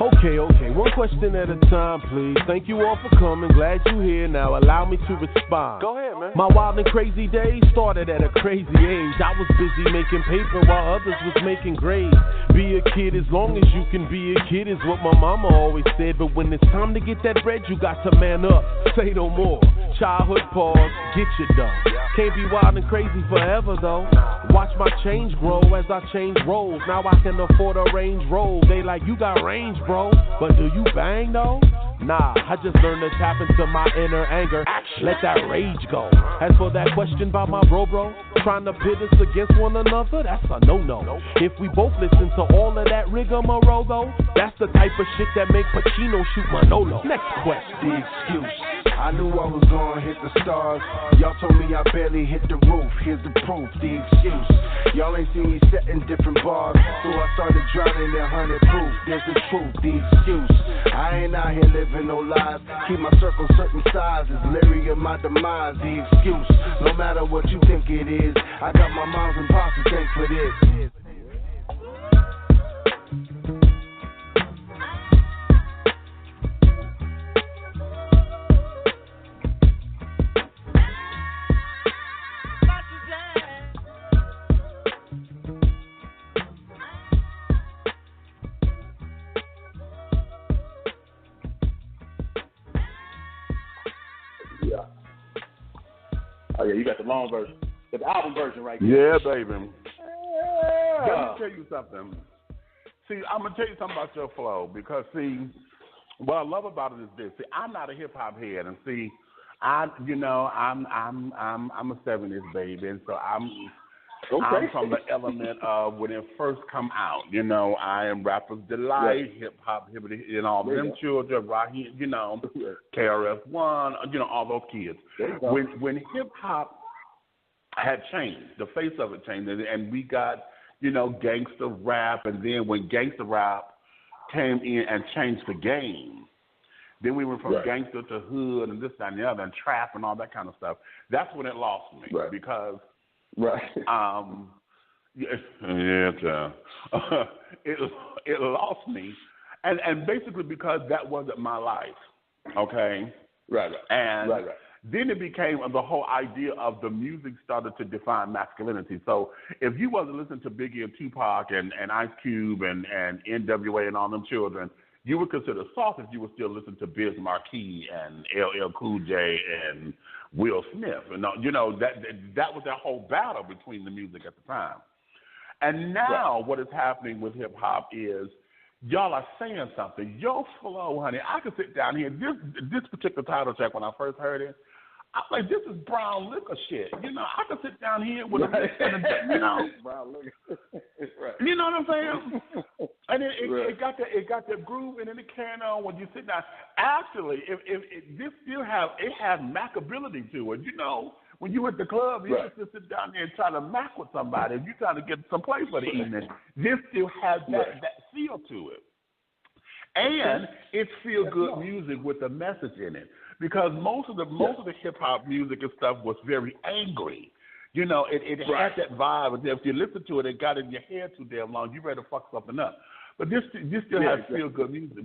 Okay, one question at a time, please. Thank you all for coming, glad you're here. Now allow me to respond. Go ahead, man. My wild and crazy days started at a crazy age. I was busy making paper while others was making grades. Be a kid as long as you can be a kid is what my mama always said. But when it's time to get that bread, you got to man up. Say no more. Childhood pause, get your dough. Can't be wild and crazy forever though. Watch my change grow as I change roles. Now I can afford a Range Rover. They like, you got range, bro, but do you bang though? Nah, I just learned to tap into my inner anger. Let that rage go. As for that question about my bro, trying to pit us against one another, that's a no-no. If we both listen to all of that rigmarole though, that's the type of shit that make Pacino shoot Manolo. Next question. The excuse. I knew I was gonna hit the stars. Y'all told me I barely hit the roof. Here's the proof, the excuse. Y'all ain't seen me setting different bars, so I started drowning in 100 proof. There's the truth, the excuse. I ain't out here living no lies. Keep my circle certain sizes. Leery of my demise, the excuse. No matter what you think it is, I got my moms and pops to thank for this. Oh yeah, you got the long version, the album version right there. Yeah, baby. Yeah. Let me tell you something. See, I'm gonna tell you something about your flow because see, what I love about it is this. See, I'm not a hip hop head, and see, I'm a '70s baby, and so I'm from the element of when it first come out. You know, I am Rapper's Delight, hip hop, hippity, and all them children, Raheem, you know, KRS-One, you know, all those kids. When hip hop had changed, the face of it changed, and we got, you know, gangster rap, and then when gangster rap came in and changed the game, then we went from gangster to hood and this, that, and the other, and trap and all that kind of stuff. That's when it lost me because it lost me, and basically because that wasn't my life, okay? Then it became the whole idea of the music started to define masculinity. So if you wasn't listening to Biggie and Tupac and Ice Cube and NWA and all them children, you were considered soft if you were still listening to Biz Markie and LL Cool J and Will Smith. And you know, that was that whole battle between the music at the time. And now what is happening with hip hop is y'all are saying something. Your flow, honey, I could sit down here. This particular title track, when I first heard it, I was like, this is brown liquor shit. You know, I could sit down here with a you know, brown liquor. You know what I'm saying? And then it got that groove, and then it carried on when you sit down. Actually, if this still has Mac-ability to it. You know, when you at the club, you just sit down there and try to Mac with somebody. If you're trying to get some play for the evening, this still has that feel to it. And it's feel good music with a message in it. Because most of the hip hop music and stuff was very angry. You know, it had that vibe. And if you listen to it, it got in your head too damn long. You ready to fuck something up. But this still has feel good music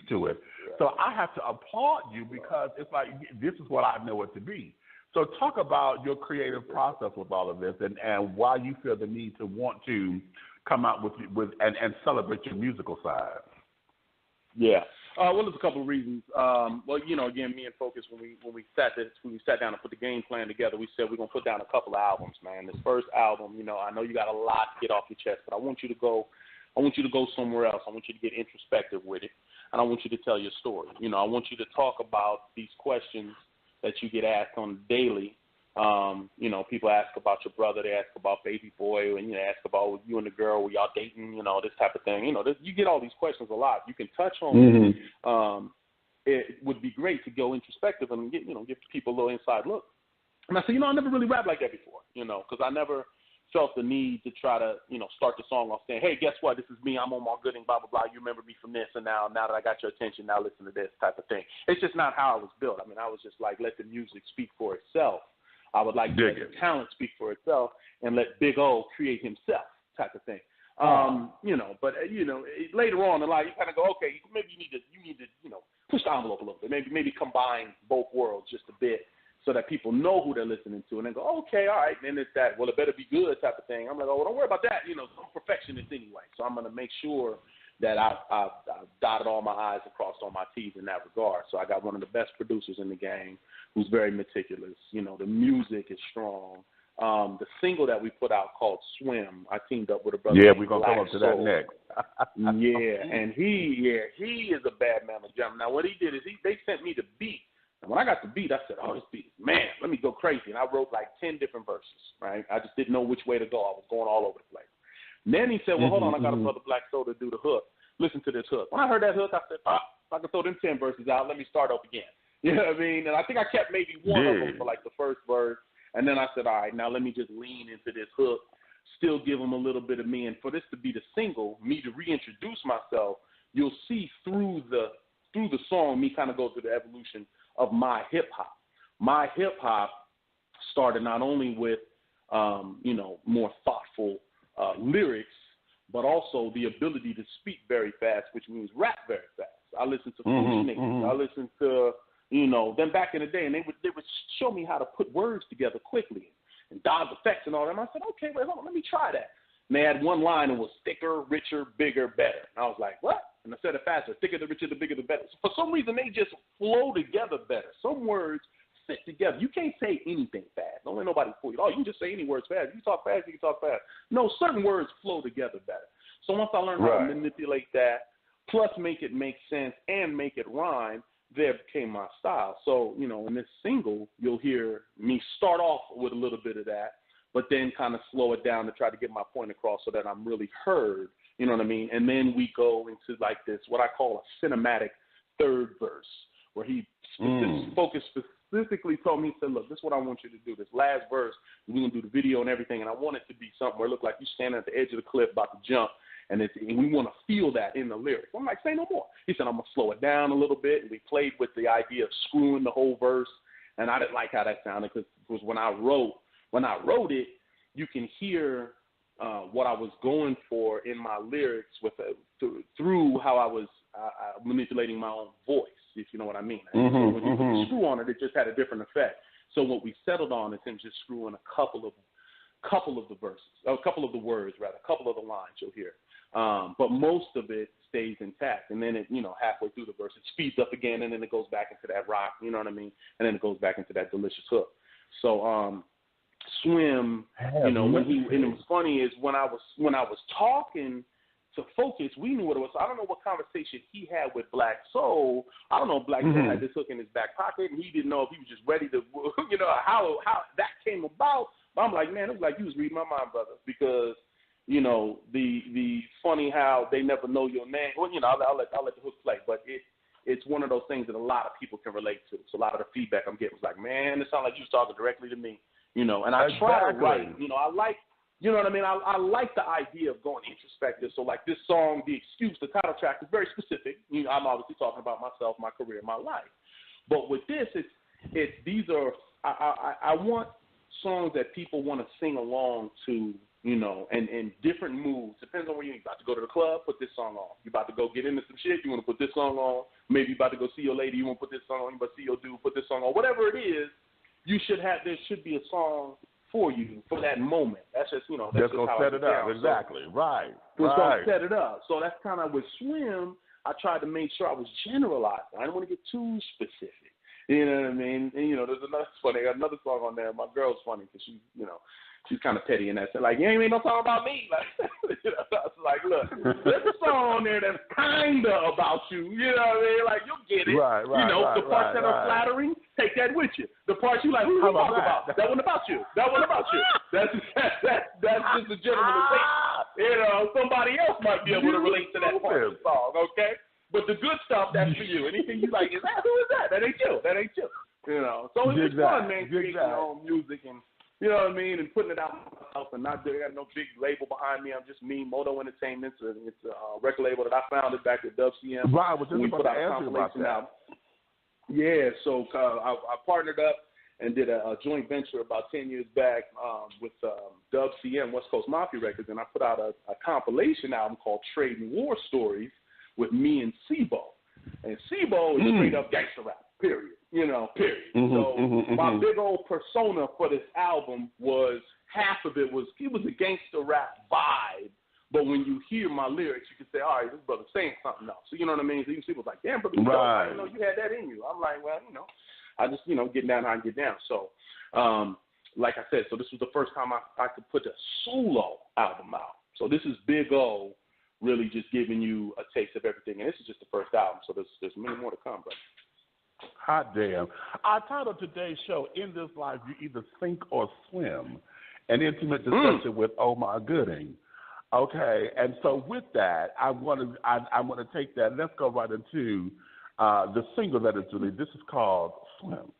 to it. So I have to applaud you because it's like this is what I know it to be. So talk about your creative process with all of this and why you feel the need to want to come out with and celebrate your musical side. Yeah. Well, there's a couple of reasons. Well, you know, again, me and Focus, when we sat down and put the game plan together, we said we're gonna put down a couple of albums, man. This first album, you know, I know you got a lot to get off your chest, but I want you to go somewhere else. I want you to get introspective with it, and I want you to tell your story. You know, I want you to talk about these questions that you get asked on daily. You know, people ask about your brother, they ask about baby boy, and you know, ask about you and the girl, were y'all dating, you know, this type of thing. You know, you get all these questions a lot. You can touch on it would be great to go introspective and give people a little inside look. And I said, you know, I never really rapped like that before, you know, because I never felt the need to try to, you know, start the song off saying, hey, guess what? This is me. I'm Omar Gooding, blah, blah, blah. You remember me from this, and now that I got your attention, now listen to this type of thing. It's just not how I was built. I mean, I was just like, let the music speak for itself. I would like to let the talent speak for itself and let Big O create himself type of thing. You know, but, you know, later on in life, you kind of go, okay, maybe you need to, you know, push the envelope a little bit. Maybe combine both worlds just a bit so that people know who they're listening to and then go, okay, all right, and then it's that, well, it better be good type of thing. I'm like, oh, well, don't worry about that. You know, I'm a perfectionist anyway, so I'm going to make sure that I've dotted all my I's and crossed all my T's in that regard. So I got one of the best producers in the game who's very meticulous. You know, the music is strong. The single that we put out called Swim, I teamed up with a brother. Yeah, we're going to come up to that next. Yeah, and he is a bad man of jam. Now, what he did is they sent me the beat. And when I got the beat, I said, oh, this beat, man, let me go crazy. And I wrote like 10 different verses, right? I just didn't know which way to go. I was going all over the place. And then he said, well, hold on, I got a brother Black Soda do the hook. Listen to this hook. When I heard that hook, I said, if I can throw them 10 verses out, let me start up again. You know what I mean? And I think I kept maybe one of them for like the first verse. And then I said, all right, now let me just lean into this hook, still give them a little bit of me. And for this to be the single, me to reintroduce myself, you'll see through the song me kind of go through the evolution of my hip-hop. My hip-hop started not only with, you know, more thoughtful lyrics, but also the ability to speak very fast, which means rap very fast. I listened to niggas. I listened to, you know, then back in the day, and they would show me how to put words together quickly and dodge effects and all that. And I said, okay, wait, hold on, let me try that. And they had one line, it was thicker, richer, bigger, better. And I was like, what? And I said it faster, thicker, the richer, the bigger, the better. So for some reason, they just flow together better. Some words fit together. You can't say anything fast. Don't let nobody fool you. Oh, you can just say any words fast. You can talk fast, you can talk fast. No, certain words flow together better. So once I learned how to manipulate that, plus make it make sense and make it rhyme, there became my style. So, you know, in this single, you'll hear me start off with a little bit of that, but then kind of slow it down to try to get my point across so that I'm really heard, you know what I mean? And then we go into like this, what I call a cinematic third verse, where he specifically told me, he said, look, this is what I want you to do. This last verse, we're going to do the video and everything, and I want it to be something where it looks like you're standing at the edge of the cliff about to jump, and we want to feel that in the lyrics. I'm like, say no more. He said, I'm going to slow it down a little bit, and we played with the idea of screwing the whole verse, and I didn't like how that sounded because when I wrote it, you can hear what I was going for in my lyrics through how I was manipulating my own voice, if you know what I mean. So when you put the screw on it, it just had a different effect. So what we settled on is him just screwing a couple of the verses, a couple of the words, rather, a couple of the lines you'll hear. But most of it stays intact. And then, halfway through the verse, it speeds up again, and then it goes back into that rock, you know what I mean? And then it goes back into that delicious hook. So Swim, and it was funny is when I was talking to Focus, we knew what it was. So I don't know what conversation he had with Black Soul. I don't know if Black Soul had this hook in his back pocket, and he didn't know if he was just ready to, how that came about. But I'm like, man, it was like you was reading my mind, brother, because the funny how they never know your name. Well, I'll let the hook play, but it's one of those things that a lot of people can relate to. So a lot of the feedback I'm getting was like, man, it sounded like you was talking directly to me, and I try to write. I like. You know what I mean? I like the idea of going introspective. So like this song, The Excuse, the title track is very specific. I'm obviously talking about myself, my career, my life. But with this, I want songs that people want to sing along to, and different moods. Depends on where you're about to go to the club, put this song on. You're about to go get into some shit, you want to put this song on. Maybe you're about to go see your lady, you want to put this song on. You about to see your dude, put this song on. Whatever it is, there should be a song for you for that moment. That's just, that's going to set it up. Exactly. Right. It's going to set it up. So that's kind of with Swim, I tried to make sure I was generalized. I didn't want to get too specific. You know what I mean? And, there's another song on there. My girl's funny because she's kind of petty in that. Like, you ain't made no song about me. Like, I was like, look, there's a song on there that's kind of about you. You know what I mean? Like, you'll get it. Right. The parts that are flattering, take that with you. The parts you like, who you talking about? That one about you. That one about you. That's just a generalization. Somebody else might be able to relate to that part of the song, okay? But the good stuff, that's for you. Anything you like, who is that? That ain't you. So it's fun, man, creating your own music and, you know what I mean, and putting it out myself and not doing, I got no big label behind me. I'm just me, Moto Entertainment. It's a record label that I founded back at WCM. Right, we put out a compilation album. Yeah, so I partnered up and did a joint venture about 10 years back with WCM, West Coast Mafia Records, and I put out a compilation album called Trade and War Stories with me and Sibo. And Sibo is straight up gangster rap, period. Period. So my big old persona for this album was half of it was a gangster rap vibe. But when you hear my lyrics, you can say, all right, this brother's saying something else. So you know what I mean? So you see, was like, damn, brother, I didn't know you had that in you. I'm like, well, I just, getting down how I get down. So, like I said, so this was the first time I could put a solo album out. So this is Big O really just giving you a taste of everything. And this is just the first album. So there's many more to come, brother. Hot damn. Our title today's show, In This Life, You Either Sink or Swim, an intimate discussion with Omar Gooding. Okay, and so with that, I want to take that. Let's go right into the single that is released. This is called Swim.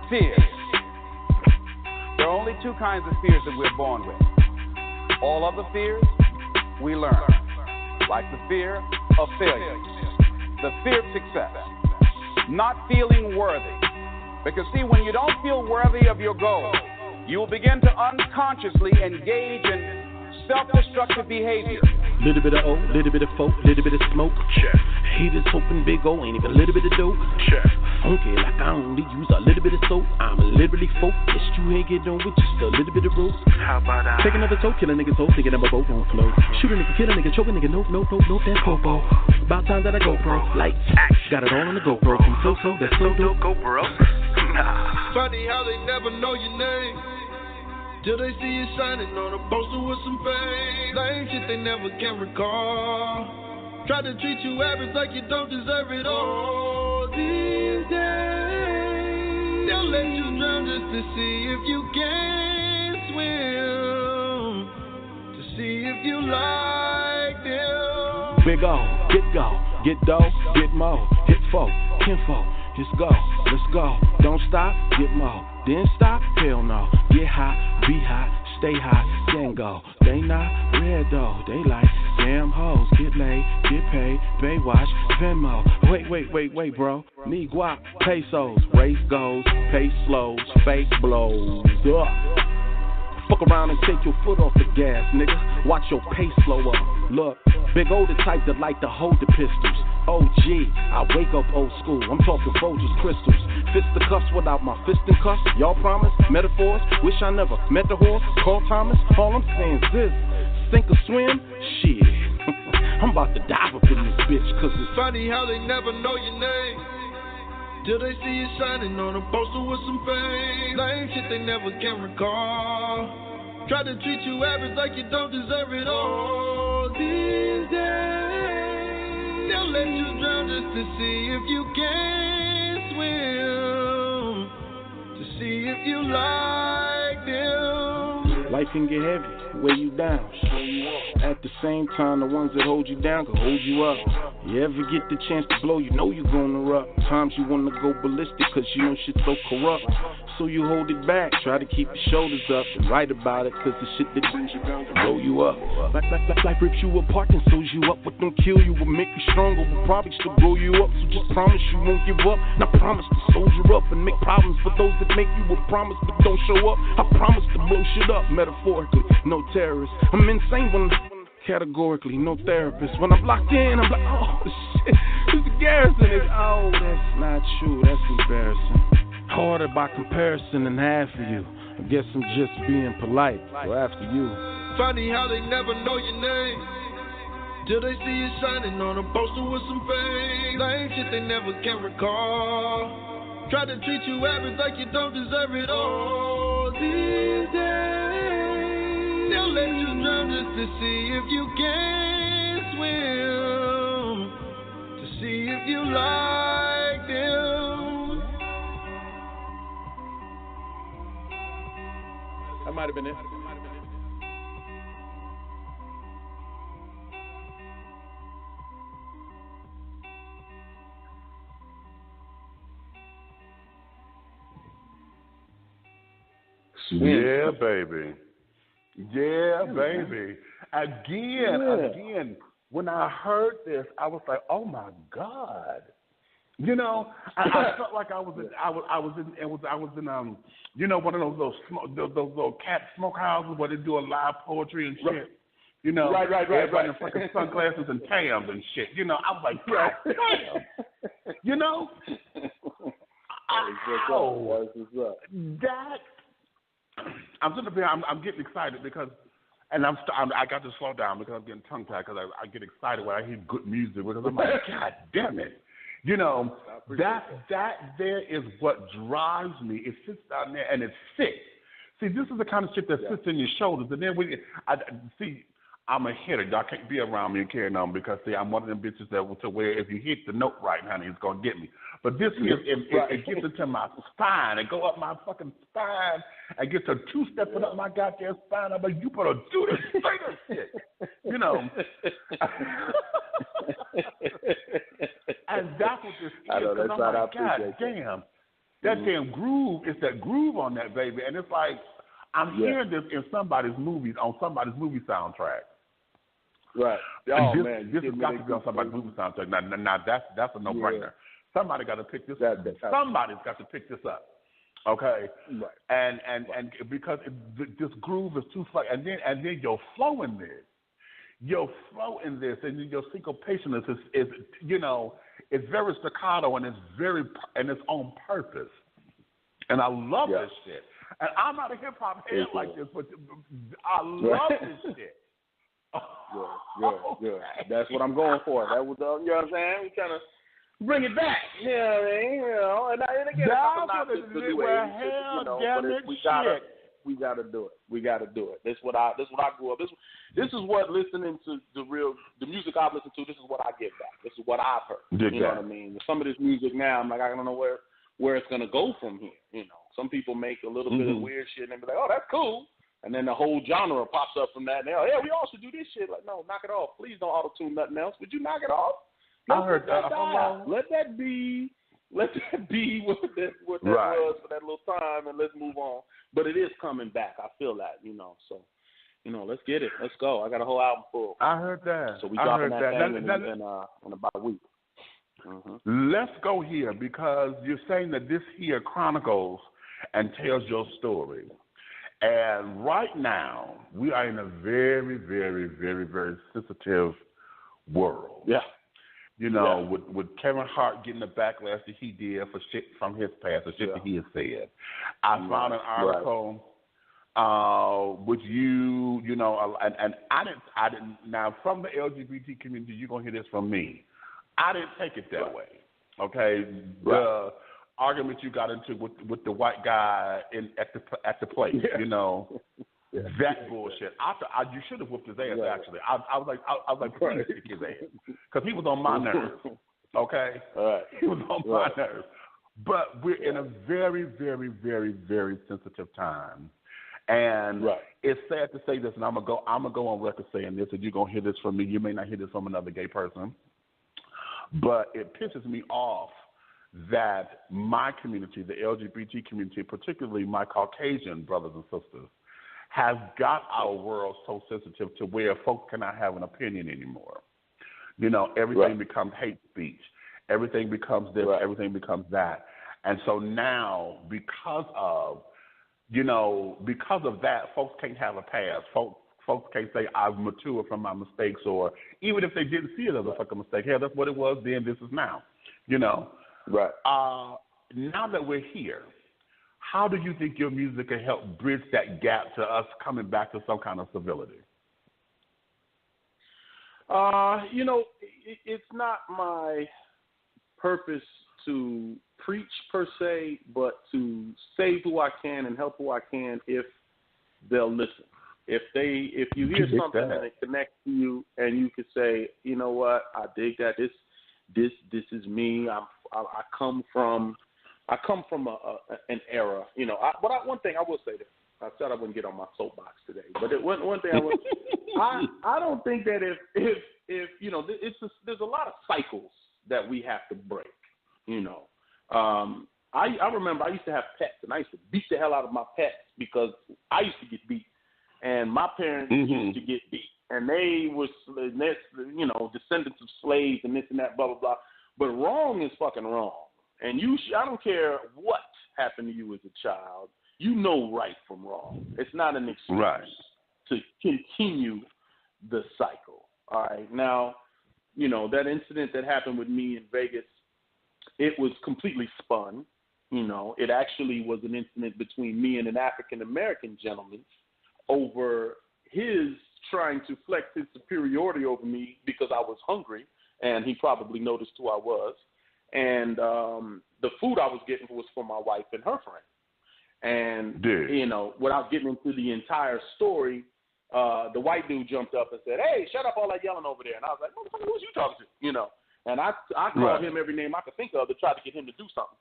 Fears. There are only two kinds of fears that we're born with. All other fears, we learn. Like the fear of failure, the fear of success, not feeling worthy. Because see, when you don't feel worthy of your goal, you will begin to unconsciously engage in self-destructive behavior. Little bit of O, little bit of folk, little bit of smoke. Check. Haters hoping big O ain't even a little bit of dope. Check. Funky like I only use a little bit of soap. I'm literally focused. You ain't getting on with just a little bit of rope. How about I? Take another toe, kill a nigga's toe, thinking that my boat won't float. Shoot a nigga, kill a nigga, choke a nigga, nope, that's popo. About time that I go pro. Lights, got it all on the GoPro. From so, that's so dope. Go bro. Nah. Funny how they never know your name till they see you shining on a poster with some fame. Lame shit they never can recall. Try to treat you average like you don't deserve it all. These days they'll let you drown just to see if you can swim, to see if you like them. Big O, get dough, get mo, hit folk, kinfolk. Let's go, don't stop, get more, then stop, hell no, get high, be high, stay high, then go, they not red though, they like damn hoes, get laid, get paid, Baywatch, Venmo, wait, bro, need guap, pesos, race goes, pace slows, fake blows, fuck around and take your foot off the gas, nigga, watch your pace slow up, look, Big O the type that like to hold the pistols. OG, I wake up old school. I'm talking Folgers, crystals. Fist the cuffs without my fist and cuffs. Y'all promise? Metaphors? Wish I never met the horse. Call Thomas? All I'm saying is this. Sink or swim? Shit. I'm about to dive up in this bitch, cause it's funny how they never know your name till they see you shining on a poster with some fame. Lame shit they never can recall. Try to treat you average like you don't deserve it all. These days they'll let you drown just to see if you can swim, to see if you like them. Life can get heavy, weigh you down. At the same time, the ones that hold you down can hold you up. You ever get the chance to blow, you know you're gonna erupt. Times you wanna go ballistic, cause you know shit's so corrupt. So you hold it back, try to keep your shoulders up and write about it, cause the shit that brings you down can blow you up. Life rips you apart and sews you up. What don't kill you will make you stronger, will probably still grow you up. So just promise you won't give up. Now promise to soldier up and make problems for those that make you a promise but don't show up. I promise to blow shit up, metaphorically, no terrorist. I'm insane when categorically, no therapist. When I'm locked in, I'm like, oh shit, it's the garrison. It's, oh, that's not true, that's embarrassing. Harder by comparison than half of you. I guess I'm just being polite. So after you. Funny how they never know your name till they see you shining on a poster with some fame. Lame shit they never can recall. Try to treat you average like you don't deserve it all. These days they'll let you drown just to see if you can swim, to see if you like them. That might have been it. Yeah, baby. Yeah, baby. Again, when I heard this, I was like, oh my God. You know, I felt like I was in you know, one of those little cat smoke houses where they do a live poetry and shit. You know, everybody in fucking sunglasses and tams and shit. You know, I was like, God damn. You know, that. I'm sitting there. I'm getting excited because, and I got to slow down because I'm getting tongue tied because I get excited when I hear good music because I'm like, God damn it. You know, that there is what drives me. It sits down there and it's sick. See, this is the kind of shit that sits in your shoulders. And then I'm a hitter. Y'all can't be around me and carrying on because, see, I'm one of them bitches to where if you hit the note right, honey, it's going to get me. But this is, it gets into my spine. It go up my fucking spine and gets a two-stepping up my goddamn spine. I'm like, you better do this, say this shit. You know. And that's what this is. I know, that's I'm right. like, God damn. That damn groove, it's that groove on that, baby. And it's like, I'm hearing this in somebody's movies, on somebody's movie soundtrack. Right. Oh, this has got to be on somebody's movie soundtrack. Now that's a no-brainer. Somebody got to pick this up. Somebody's got to pick this up. Okay? Right. And because this groove is too flat, and then your flow in there. your flow in this and your syncopation is you know, it's very staccato and it's on purpose. And I love this shit. And I'm not a hip hop head like this, but I love this shit. Good. That's what I'm going for. That was, you know what I'm saying? We kind of bring it back. You know what I mean? You know, and again, that's what it is. We gotta do it. We gotta do it. This is what I grew up. This is what listening to the music I've listened to. This is what I get back. This is what I've heard. You know what I mean? Some of this music now, I'm like, I don't know where it's gonna go from here. You know, some people make a little bit of weird shit and they be like, oh, that's cool. And then the whole genre pops up from that. And they're like, yeah, we all should do this shit. Like, no, knock it off. Please don't auto-tune nothing else. Would you knock it off? I heard that. Let that be what that was for that little time, and let's move on. But it is coming back. I feel that, you know. So, you know, let's get it. Let's go. I got a whole album full. I heard that. So we dropping that thing in about a week. Mm-hmm. Let's go here because you're saying that this here chronicles and tells your story. And right now, we are in a very, very, very, very sensitive world. Yeah. You know, with Kevin Hart getting the backlash that he did for shit from his past, the shit that he has said. I found an article with you know, and I didn't. Now, from the LGBT community, you're gonna hear this from me. I didn't take it that way. Okay, the argument you got into with the white guy at the place, you know. That bullshit. You should have whooped his ass. Actually, I was like, please kick his ass, because he was on my nerves. Okay, he was on my nerves. But we're in a very, very, very, very sensitive time, and it's sad to say this, and I'm gonna go on record saying this, and you're gonna hear this from me. You may not hear this from another gay person, but it pisses me off that my community, the LGBT community, particularly my Caucasian brothers and sisters, has got our world so sensitive to where folks cannot have an opinion anymore. You know, everything becomes hate speech. Everything becomes this. Everything becomes that. And so now, because of that, folks can't have a past. Folks can't say, I've matured from my mistakes, or even if they didn't see it as a fucking mistake, hey, that's what it was then, this is now. You know? Now that we're here, how do you think your music can help bridge that gap to us coming back to some kind of civility? You know, it's not my purpose to preach per se, but to save who I can and help who I can if they'll listen. If you hear something and it connects to you, and you can say, you know what, I dig that. This is me. I come from an era, you know. One thing I will say this. I said I wouldn't get on my soapbox today, but one thing I would. I don't think that if you know, there's a lot of cycles that we have to break. You know, I remember I used to have pets, and I used to beat the hell out of my pets because I used to get beat, and my parents used to get beat, and they were, you know, descendants of slaves and this and that, blah blah blah. But wrong is fucking wrong. And I don't care what happened to you as a child. You know right from wrong. It's not an excuse to continue the cycle. All right. Now, you know, that incident that happened with me in Vegas, it was completely spun. You know, it actually was an incident between me and an African-American gentleman over his trying to flex his superiority over me because I was hungry, and he probably noticed who I was. And the food I was getting was for my wife and her friend. And, you know, without getting into the entire story, the white dude jumped up and said, hey, shut up all that yelling over there. And I was like, motherfucker, who's you talking to? You know, and I called him every name I could think of to try to get him to do something.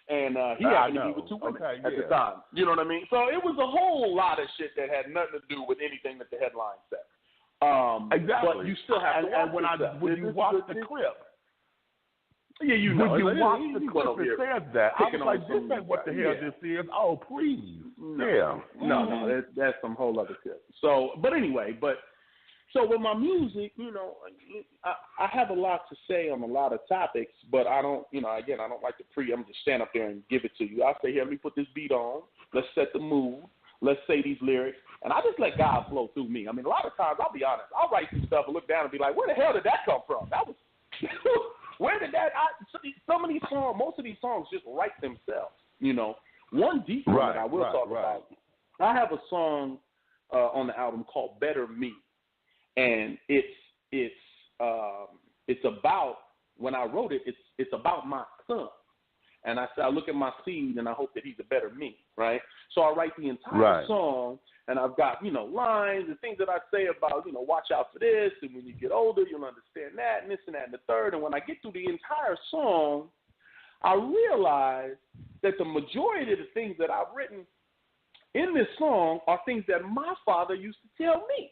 And he happened to be with two women at the time. You know what I mean? So it was a whole lot of shit that had nothing to do with anything that the headline said. But you still have to watch when you watch the clip. Yeah, you know. When you watch the clip, it says that. I was like, this ain't what the hell this is. Oh, please. No, that's some whole other shit. So, but anyway, so with my music, you know, I have a lot to say on a lot of topics, but I don't, you know, again, I don't like to I'm just stand up there and give it to you. I say, here, let me put this beat on. Let's set the mood. let's say these lyrics, and I just let God flow through me. I mean, a lot of times, I'll be honest, I'll write some stuff and look down and be like, where the hell did that come from? That was, where did that, some of these songs, most of these songs just write themselves, you know. One deep one that I will talk about, I have a song on the album called Better Me, and it's about, when I wrote it, it's about my son. And I look at my seed and I hope that he's a better me, right? So I write the entire song, and I've got, you know, lines and things that I say about, you know, watch out for this, and when you get older, you'll understand that, and this and that and the third. And when I get through the entire song, I realize that the majority of the things that I've written in this song are things that my father used to tell me.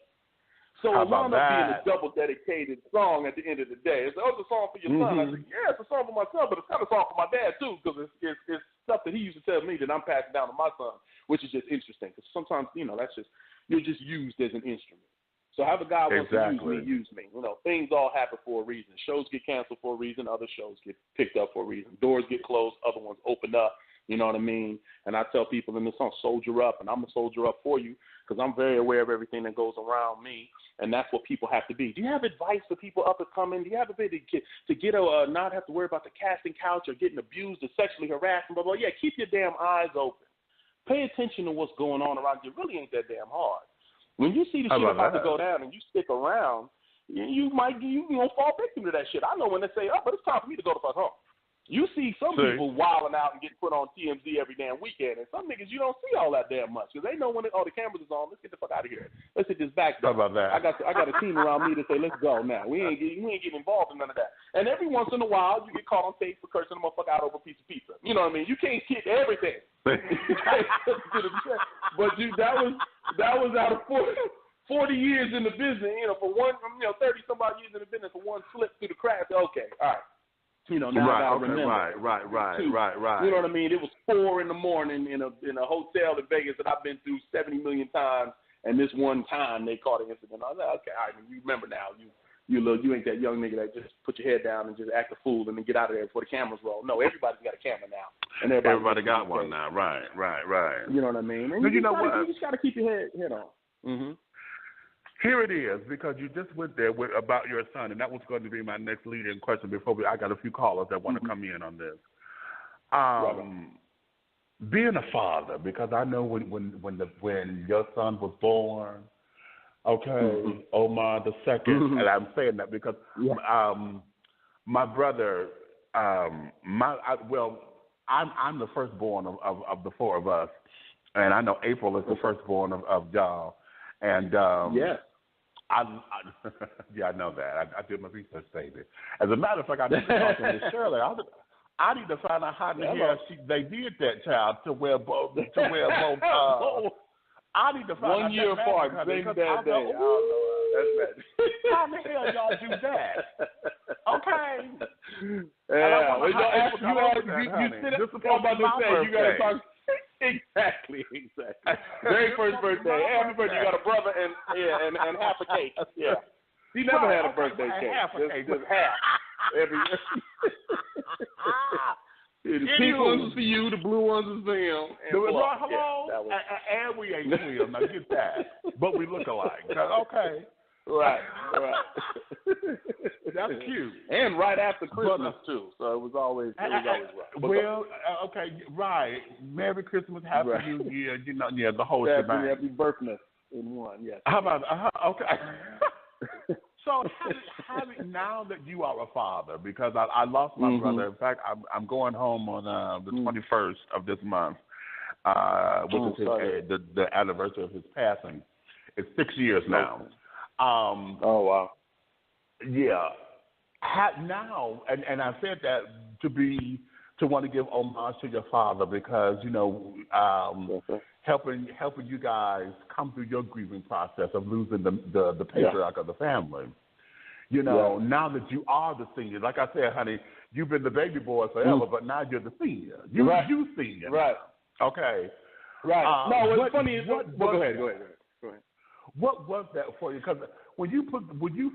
So it wound up being a double dedicated song at the end of the day. It's a song for your son. I said, yeah, it's a song for my son, but it's kind of a song for my dad too, because it's stuff that he used to tell me that I'm passing down to my son, which is just interesting. Because sometimes, you know, that's just, you're just used as an instrument. So however God wants to use me. You know, things all happen for a reason. Shows get canceled for a reason. Other shows get picked up for a reason. Doors get closed. Other ones open up. You know what I mean? And I tell people in this song, soldier up, and I'm a soldier up for you, because I'm very aware of everything that goes around me, and that's what people have to be. Do you have advice for people up and coming? Do you have a bit to get not have to worry about the casting couch or getting abused or sexually harassed and blah, blah? Yeah, keep your damn eyes open. Pay attention to what's going on around you. It really ain't that damn hard. When you see the shit about to go down and you stick around, you gonna fall victim to that shit. I know when they say, oh, but it's time for me to go to fuck home. You see some people wilding out and getting put on TMZ every damn weekend, and some niggas you don't see all that damn much because they know when the cameras is on. Let's get the fuck out of here. Let's hit this back door. How about that? I got a team around me to say, let's go now. We ain't getting involved in none of that. And every once in a while, you get caught on tape for cursing a motherfucker out over a piece of pizza. You know what I mean? You can't hit everything. But that was out of 40 years in the business. You know, for 30 some odd years in the business, for one slip through the cracks. Okay, all right. You know, now I remember. Right. You know what I mean? It was 4 a.m. in a hotel in Vegas that I've been through 70 million times, and this one time they caught an incident. I was like, okay, all right, you remember now. You ain't that young nigga that just put your head down and just act a fool and then get out of there before the cameras roll. No, everybody's got a camera now, and everybody got one now. Right. You know what I mean? And you just got to keep your head on. Mm-hmm. Here it is, because you just went there about your son, and that was going to be my next lead-in question. I got a few callers that want to come in on this. Being a father, because I know when your son was born, Omar the second, and I'm saying that because my brother, I'm the firstborn of the four of us, and I know April is the firstborn of y'all, and I know that. I did my research, baby. As a matter of fact, I need to talk to Miss Shirley. I need to find out how in the hell they did that, child, to wear both. I need to find out 1 year apart, same bad day. That's bad. How the hell y'all do that? Okay. Yeah. You sit up about to say you gotta talk. Exactly. Very first birthday. Hey, happy birthday. You got a brother and half a cake. Yeah. He never had a birthday cake. Just half. Every the pink ones is for you, the blue ones is for him. Hello? And we ain't twins. Now get that. But we look alike. Okay. Right. That's cute. And right after Christmas too, so it was always right. Well, okay, right. Merry Christmas, Happy New Year. You know, the whole shebang. Happy birthday in one. Yes. How about okay? So now that you are a father, because I lost my brother. In fact, I'm going home on the 21st of this month, which is the anniversary of his passing. It's 6 years now. Oh wow! Yeah. Now, and I said that to want to give homage to your father because helping you guys come through your grieving process of losing the patriarch of the family. Now that you are the senior, like I said, honey, you've been the baby boy forever, but now you're the senior. You senior. Right. Okay. Right. No, what's funny is go ahead. What was that for you? Because when you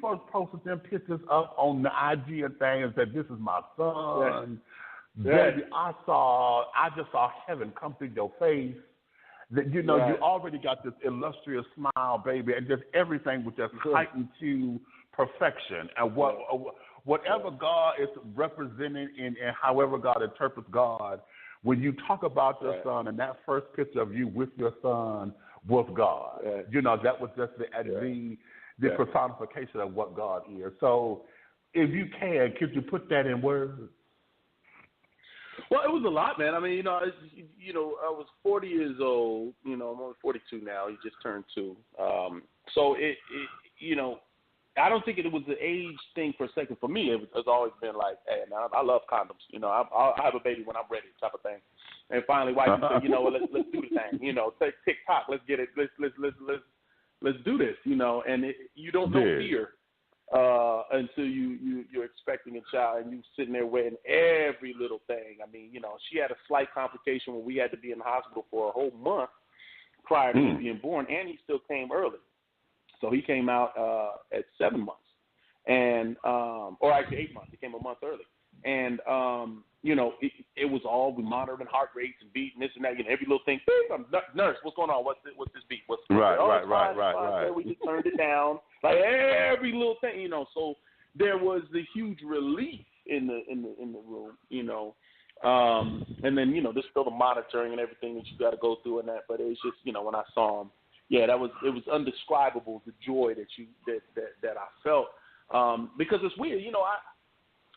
first posted them pictures up on the IG and things that this is my son, baby, I just saw heaven come through your face, that you already got this illustrious smile, baby, and just everything was just heightened to perfection. And whatever God is representing in however God interprets God, when you talk about your son and that first picture of you with your son was God, that was just the personification of what God is. So if you could you put that in words? Well, it was a lot, man. I mean, I was 40 years old. I'm only 42 now. He just turned 2. So I don't think it was the age thing for a second. For me, it's always been like, hey, man, I love condoms. I'll have a baby when I'm ready, type of thing. And finally, wife said, let's do the thing. Take TikTok, let's get it. Let's do this. And you don't know fear until you're expecting a child and you sitting there waiting every little thing. I mean, she had a slight complication where we had to be in the hospital for a whole month prior to him being born, and he still came early. So he came out at 7 months, or actually 8 months. He came a month early, and it was all we monitoring heart rates and beat and this and that. Every little thing. Nurse, what's going on? What's this beat? Right. We just turned it down. Like every little thing, So there was the huge relief in the room, and then there's still the monitoring and everything that you got to go through and that. But it was just when I saw him. Yeah, it was undescribable, the joy that I felt, because it's weird.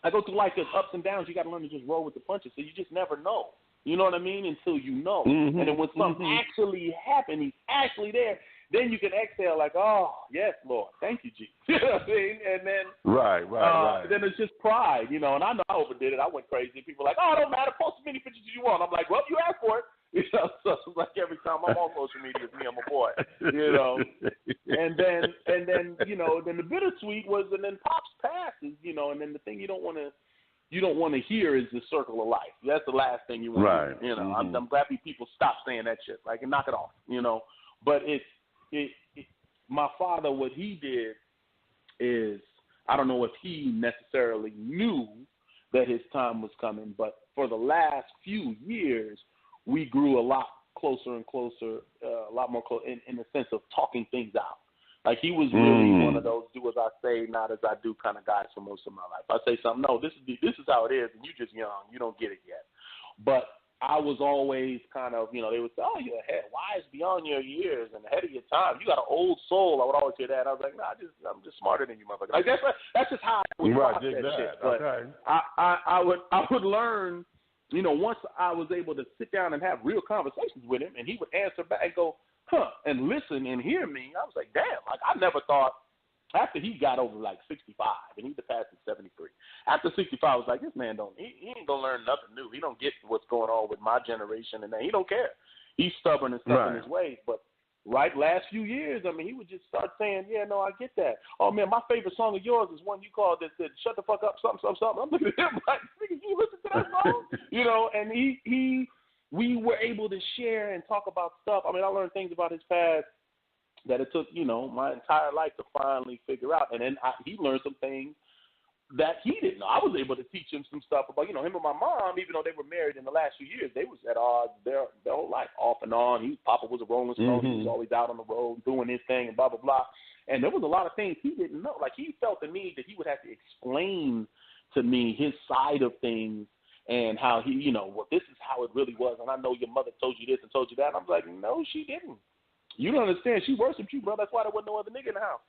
I go through life, there's ups and downs. You got to learn to just roll with the punches. So you just never know. You know what I mean? Until you know. Mm-hmm. And then when something actually happened, he's actually there. Then you can exhale like, oh yes, Lord, thank you, Jesus. You know what I mean? And then right. Then it's just pride, And I know I overdid it. I went crazy. People are like, oh, it don't matter. Post as many pictures as you want. I'm like, well, you asked for it. So it's like every time I'm on social media, it's me and my boy, And then then the bittersweet was, and then Pops passes, and then the thing you don't want to hear is the circle of life. That's the last thing you want to hear. I'm glad people stop saying that shit, like, and knock it off, But my father, what he did is, I don't know if he necessarily knew that his time was coming, but for the last few years, we grew a lot closer and closer, a lot more close in the sense of talking things out. Like he was really one of those do as I say, not as I do kind of guys for most of my life. I say something, no, this is how it is, and you're just young, you don't get it yet. But I was always kind of, they would say, oh, you're ahead, wise beyond your years and ahead of your time. You got an old soul. I would always hear that. I was like, nah, I'm just smarter than you, motherfucker. Like that's just how I would process that shit. But I would learn. Once I was able to sit down and have real conversations with him, and he would answer back and go, and listen and hear me, I was like, damn, like I never thought, after he got over like 65, and he passed at 73. After 65, I was like, this man he ain't going to learn nothing new. He don't get what's going on with my generation, and he don't care. He's stubborn and stuck in his ways, but last few years, I mean, he would just start saying, yeah, no, I get that. Oh, man, my favorite song of yours is one you called that said, shut the fuck up, something. I'm looking at him like, nigga, you listen to that song? And we were able to share and talk about stuff. I mean, I learned things about his past that it took, my entire life to finally figure out. And then he learned some things that he didn't know. I was able to teach him some stuff about, him and my mom, even though they were married in the last few years, they was at odds their whole life, off and on. Papa was a Rolling Stone. He was always out on the road doing his thing and blah, blah, blah. And there was a lot of things he didn't know. Like, he felt the need that he would have to explain to me his side of things and how he, well, this is how it really was. And I know your mother told you this and told you that. And I'm like, no, she didn't. You don't understand. She worshipped you, bro. That's why there wasn't no other nigga in the house.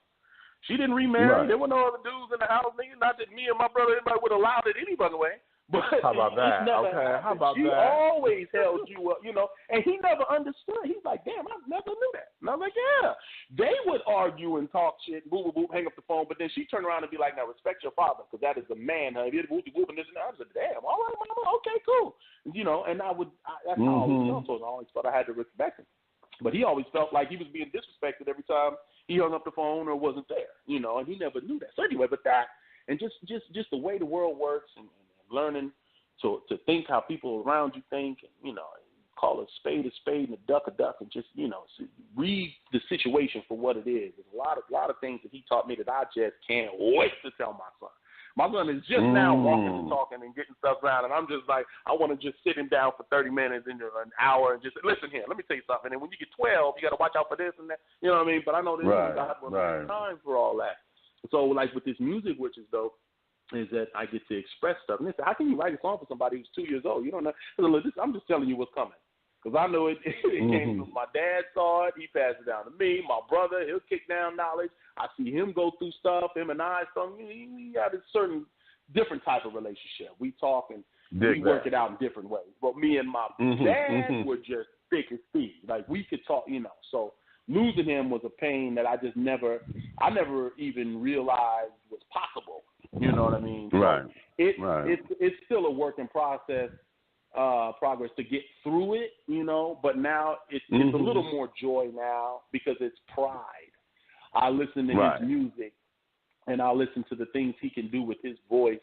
She didn't remarry. Right. There were no other dudes in the house, nigga. Not that me and my brother, anybody would have allowed it any other way. But how about that? Okay, how about she that? She always held you up, and he never understood. He's like, damn, I never knew that. And I was like, yeah. They would argue and talk shit, boop, boop, boop, hang up the phone, but then she'd turn around and be like, now respect your father, because that is the man. If you're whoop, whoop, and this and that, I was like, damn, all right, mama, okay, cool. And that's how I always felt, so I always felt I had to respect him. But he always felt like he was being disrespected every time he hung up the phone or wasn't there, and he never knew that. So anyway, but that, and just the way the world works and learning to think how people around you think, and, call a spade and a duck, and just, read the situation for what it is. There's a lot of things that he taught me that I just can't wait to tell my son. My son is just now walking and talking and getting stuff down, and I'm just like, I want to just sit him down for 30 minutes and an hour and just listen here. Let me tell you something. And when you get 12, you got to watch out for this and that. You know what I mean? But I know there's not time for all that. So like with this music, which is dope, is that I get to express stuff. And listen, how can you write a song for somebody who's 2 years old? You don't know. I'm just telling you what's coming. Because I know it came from my dad saw it. He passed it down to me. My brother, he'll kick down knowledge. I see him go through stuff. Him and I, we have a certain different type of relationship. We talk and we work it out in different ways. But me and my dad were just thick as thieves. Like, we could talk, So losing him was a pain that I never even realized was possible. You know what I mean? Right. It's still a work in progress to get through it, but now it's a little more joy now because it's pride. I listen to his music and I listen to the things he can do with his voice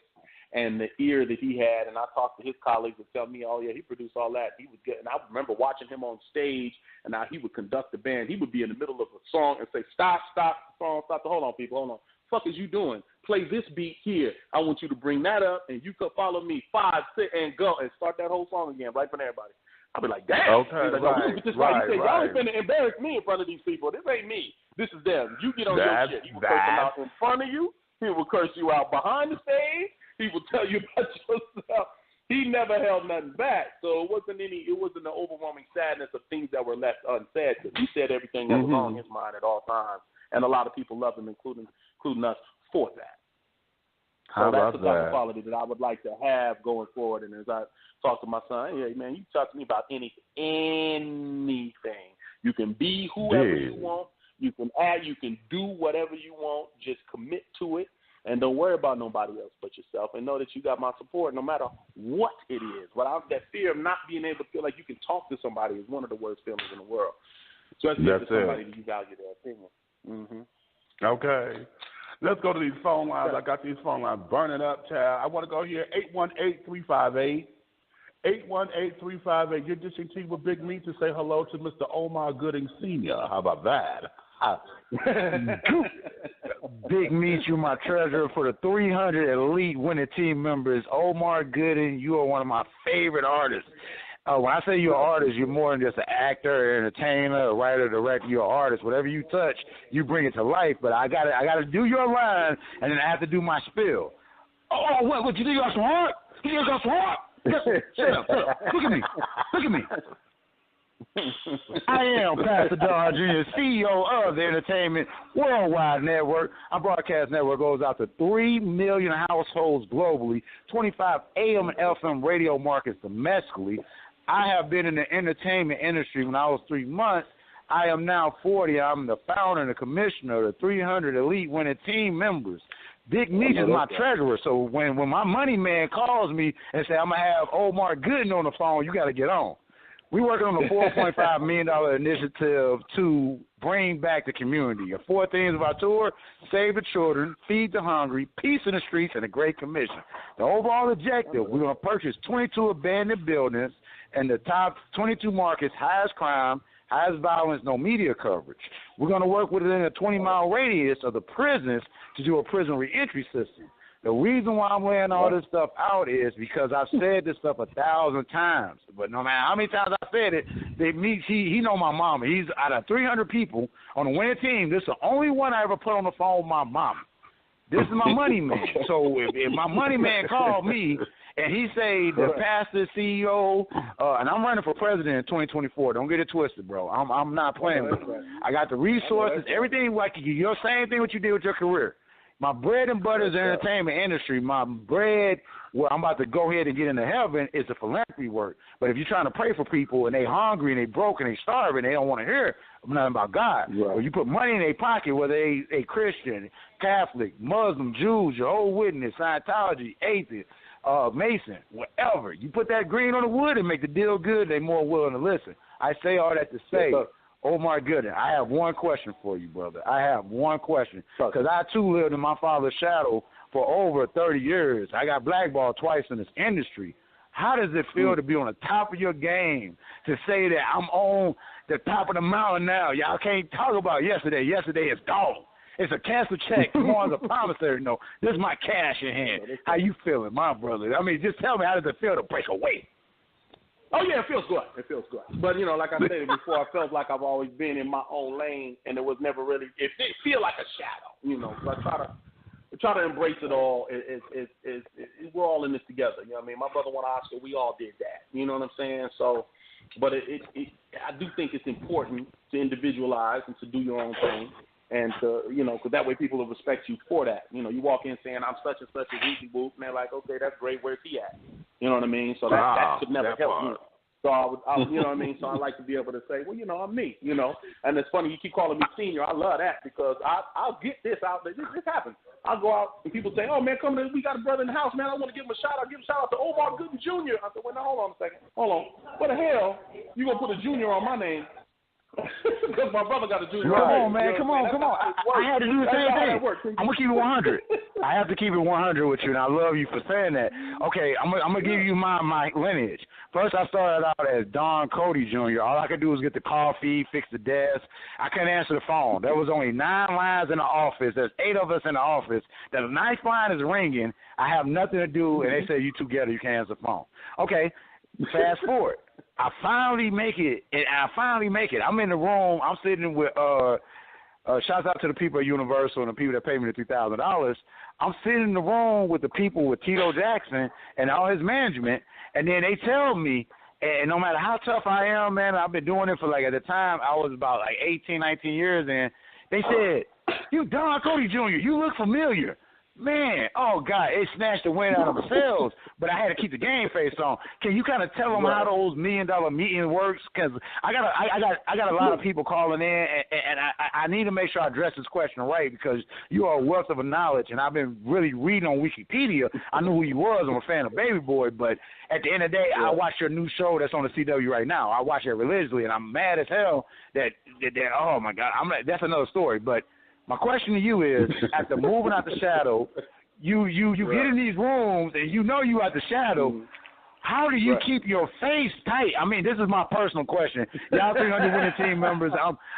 and the ear that he had, and I talk to his colleagues that tell me, oh yeah, he produced all that. He was good. And I remember watching him on stage, and now he would conduct the band. He would be in the middle of a song and say, stop the song, stop. Hold on, people, hold on. Fuck is you doing? Play this beat here. I want you to bring that up, and you could follow me 5, 6, and go, and start that whole song again right from everybody. I'll be like, damn. Okay, like, no, get this right. He said, y'all ain't finna embarrass me in front of these people. This ain't me. This is them. You get on your shit. He will curse them out in front of you. He will curse you out behind the stage. He will tell you about yourself. He never held nothing back. So it wasn't an overwhelming sadness of things that were left unsaid. Because he said everything that was on his mind at all times. And a lot of people love him, including us, for that. So that's the type of quality that I would like to have going forward. And as I talk to my son, hey, man, you talk to me about anything. You can be whoever you want. You can add. You can do whatever you want. Just commit to it. And don't worry about nobody else but yourself. And know that you got my support no matter what it is. That fear of not being able to feel like you can talk to somebody is one of the worst feelings in the world. Especially if it's somebody that you value their opinion. Okay. Let's go to these phone lines. I got these phone lines burning up, child. I want to go here, 818-358. 818-358. You're dishing tea with Big Meach to say hello to Mr. Omar Gooding Sr. How about that? Big Meach, you my treasurer for the 300 elite winning team members. Omar Gooding, you are one of my favorite artists. When I say you're an artist, you're more than just an actor, entertainer, a writer, director. You're an artist. Whatever you touch, you bring it to life. But I gotta do your line, and then I have to do my spiel. Oh, what you think you got some heart? You think you got some heart? Shut up. Look at me. I am Pastor Don Jr., CEO of the Entertainment Worldwide Network. Our broadcast network goes out to 3 million households globally, 25 AM and FM radio markets domestically. I have been in the entertainment industry when I was 3 months. I am now 40. I'm the founder and the commissioner of the 300 elite winning team members. Big Meach is my treasurer, so when my money man calls me and say I'm going to have Omar Gooding on the phone, you got to get on. We're working on a $4.5 million initiative to bring back the community. The 4 themes of our tour: save the children, feed the hungry, peace in the streets, and a great commission. The overall objective, we're going to purchase 22 abandoned buildings in the top 22 markets, highest crime, highest violence, no media coverage. We're going to work within a 20-mile radius of the prisons to do a prison reentry system. The reason why I'm laying all this stuff out is because I've said this stuff 1,000 times. But no matter how many times I said it, he know my mama. He's out of 300 people on the winning team. This is the only one I ever put on the phone with my mama. This is my money man. So if my money man called me and he say the pastor, CEO, and I'm running for president in 2024. Don't get it twisted, bro. I'm not playing with it. I got the resources, everything like your same thing what you did with your career. My bread and butter is the entertainment industry. My bread, where I'm about to go ahead and get into heaven, is the philanthropy work. But if you're trying to pray for people and they hungry and they broke and they starving, they don't want to hear nothing about God. Right. Or you put money in their pocket, whether they Christian, Catholic, Muslim, Jews, Jehovah's Witness, Scientology, atheist, Mason, whatever. You put that green on the wood and make the deal good, they're more willing to listen. I say all that to say, Omar Gooding, I have one question for you, brother. I have one question. Because I, too, lived in my father's shadow for over 30 years. I got blackballed twice in this industry. How does it feel to be on the top of your game, to say that I'm on the top of the mountain now? Y'all can't talk about yesterday. Yesterday is gone. It's a canceled check. Tomorrow's a promissory note. This is my cash in hand. How you feeling, my brother? I mean, just tell me, how does it feel to break away? Oh, yeah, it feels good. It feels good. But, you know, like I said before, I felt like I've always been in my own lane, and it was never really – it didn't feel like a shadow, you know. So I try to embrace it all. We're all in this together. You know what I mean? My brother won an Oscar. We all did that. You know what I'm saying? So, but I do think it's important to individualize and to do your own thing, and to, you know, because that way people will respect you for that. You know, you walk in saying, I'm such and such a Weezy Whoop, and they're like, okay, that's great. Where's he at? You know what I mean? So that should never help me. So I you know what I mean? So I like to be able to say, well, you know, I'm me, you know. And it's funny, you keep calling me senior. I love that because I'll get this out there. This happens. I'll go out and people say, oh, man, come in. We got a brother in the house, man. I want to give him a shout out. Give him a shout out to Omar Gooding Jr. I said, well, now, hold on a second. Hold on. What the hell? You going to put a junior on my name? Because my brother got a junior. Come on, man. Come on. I had to do the same thing. I'm going to keep it 100. I have to keep it 100 with you, and I love you for saying that. Okay, I'm going to give you my lineage. First, I started out as Don Cody Jr. All I could do was get the coffee, fix the desk. I couldn't answer the phone. There was only 9 lines in the office. There's 8 of us in the office. The 9th line is ringing. I have nothing to do, and they say, you together, you can't answer the phone. Okay, fast forward. I finally make it. I'm in the room. I'm sitting with, shouts out to the people at Universal and the people that paid me the $3,000. I'm sitting in the room with the people with Tito Jackson and all his management, and then they tell me, and no matter how tough I am, man, I've been doing it for, like, at the time, I was about, like, 18, 19 years, and they said, you Don Cody Jr., you look familiar. Man, oh, God, it snatched the wind out of themselves, but I had to keep the game face on. Can you kind of tell them how those $1 million meeting works? Because I got a lot of people calling in, and I need to make sure I address this question right because you are a wealth of knowledge, and I've been really reading on Wikipedia. I knew who you was. I'm a fan of Baby Boy, but at the end of the day, I watch your new show that's on the CW right now. I watch it religiously, and I'm mad as hell that oh, my God, that's another story, but my question to you is, after moving out the shadow, you get in these rooms and you know you out the shadow. How do you keep your face tight? I mean, this is my personal question. Y'all 300 winning team members,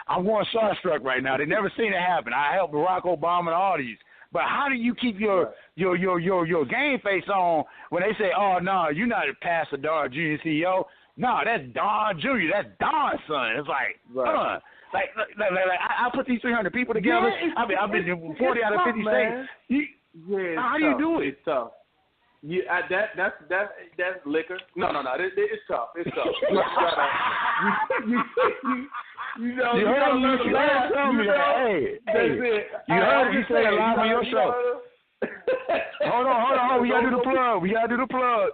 I'm going starstruck right now. They never seen it happen. I helped Barack Obama and all these. But how do you keep your game face on when they say, oh, no, you're not a Pastor Don Jr. CEO. No, that's Don Jr. That's Don's son. It's like, Like I put these 300 people together. Yeah, I've been in 40 out of 50 states. How do you do it? It's tough. Yeah, that's liquor. No, it's tough. It's tough. You gotta learn to laugh. Hey, you heard me say it live on your show. Hold on. We gotta do the plug.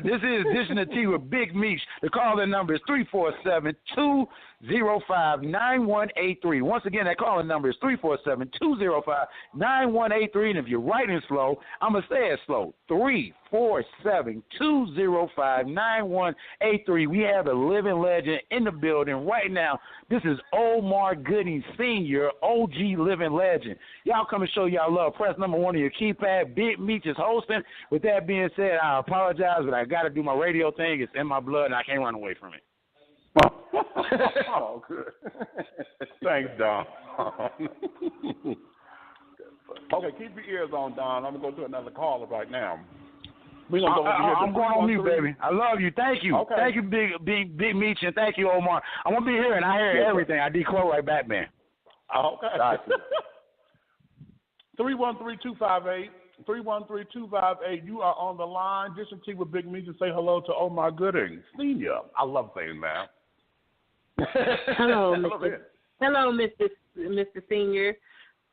This is Dishing the Tea with Big Meach. The call-in number is 347-205-9183. Once again, that call-in number is 347-205-9183. And if you're writing slow, I'm gonna say it slow. 347-205-9183. We have a living legend in the building right now. This is Omar Gooding Sr., OG living legend. Y'all come and show y'all love. Press number 1 on your keypad. Big Meach is hosting. With that being said, I apologize, but I got to do my radio thing. It's in my blood, and I can't run away from it. Oh, good. Thanks, Don. Okay, keep your ears on, Don. I'm going to go to another caller right now. I'm going on mute, baby. I love you. Thank you. Okay. Thank you, Big Meach, and thank you, Omar. I want to be here, and I hear everything. I declare like Batman. Okay. 313-258. 313-258. You are on the line. Dishing Tea with Big Meach and say hello to Omar Gooding Senior. I love saying that. Hello, Mr. Senior.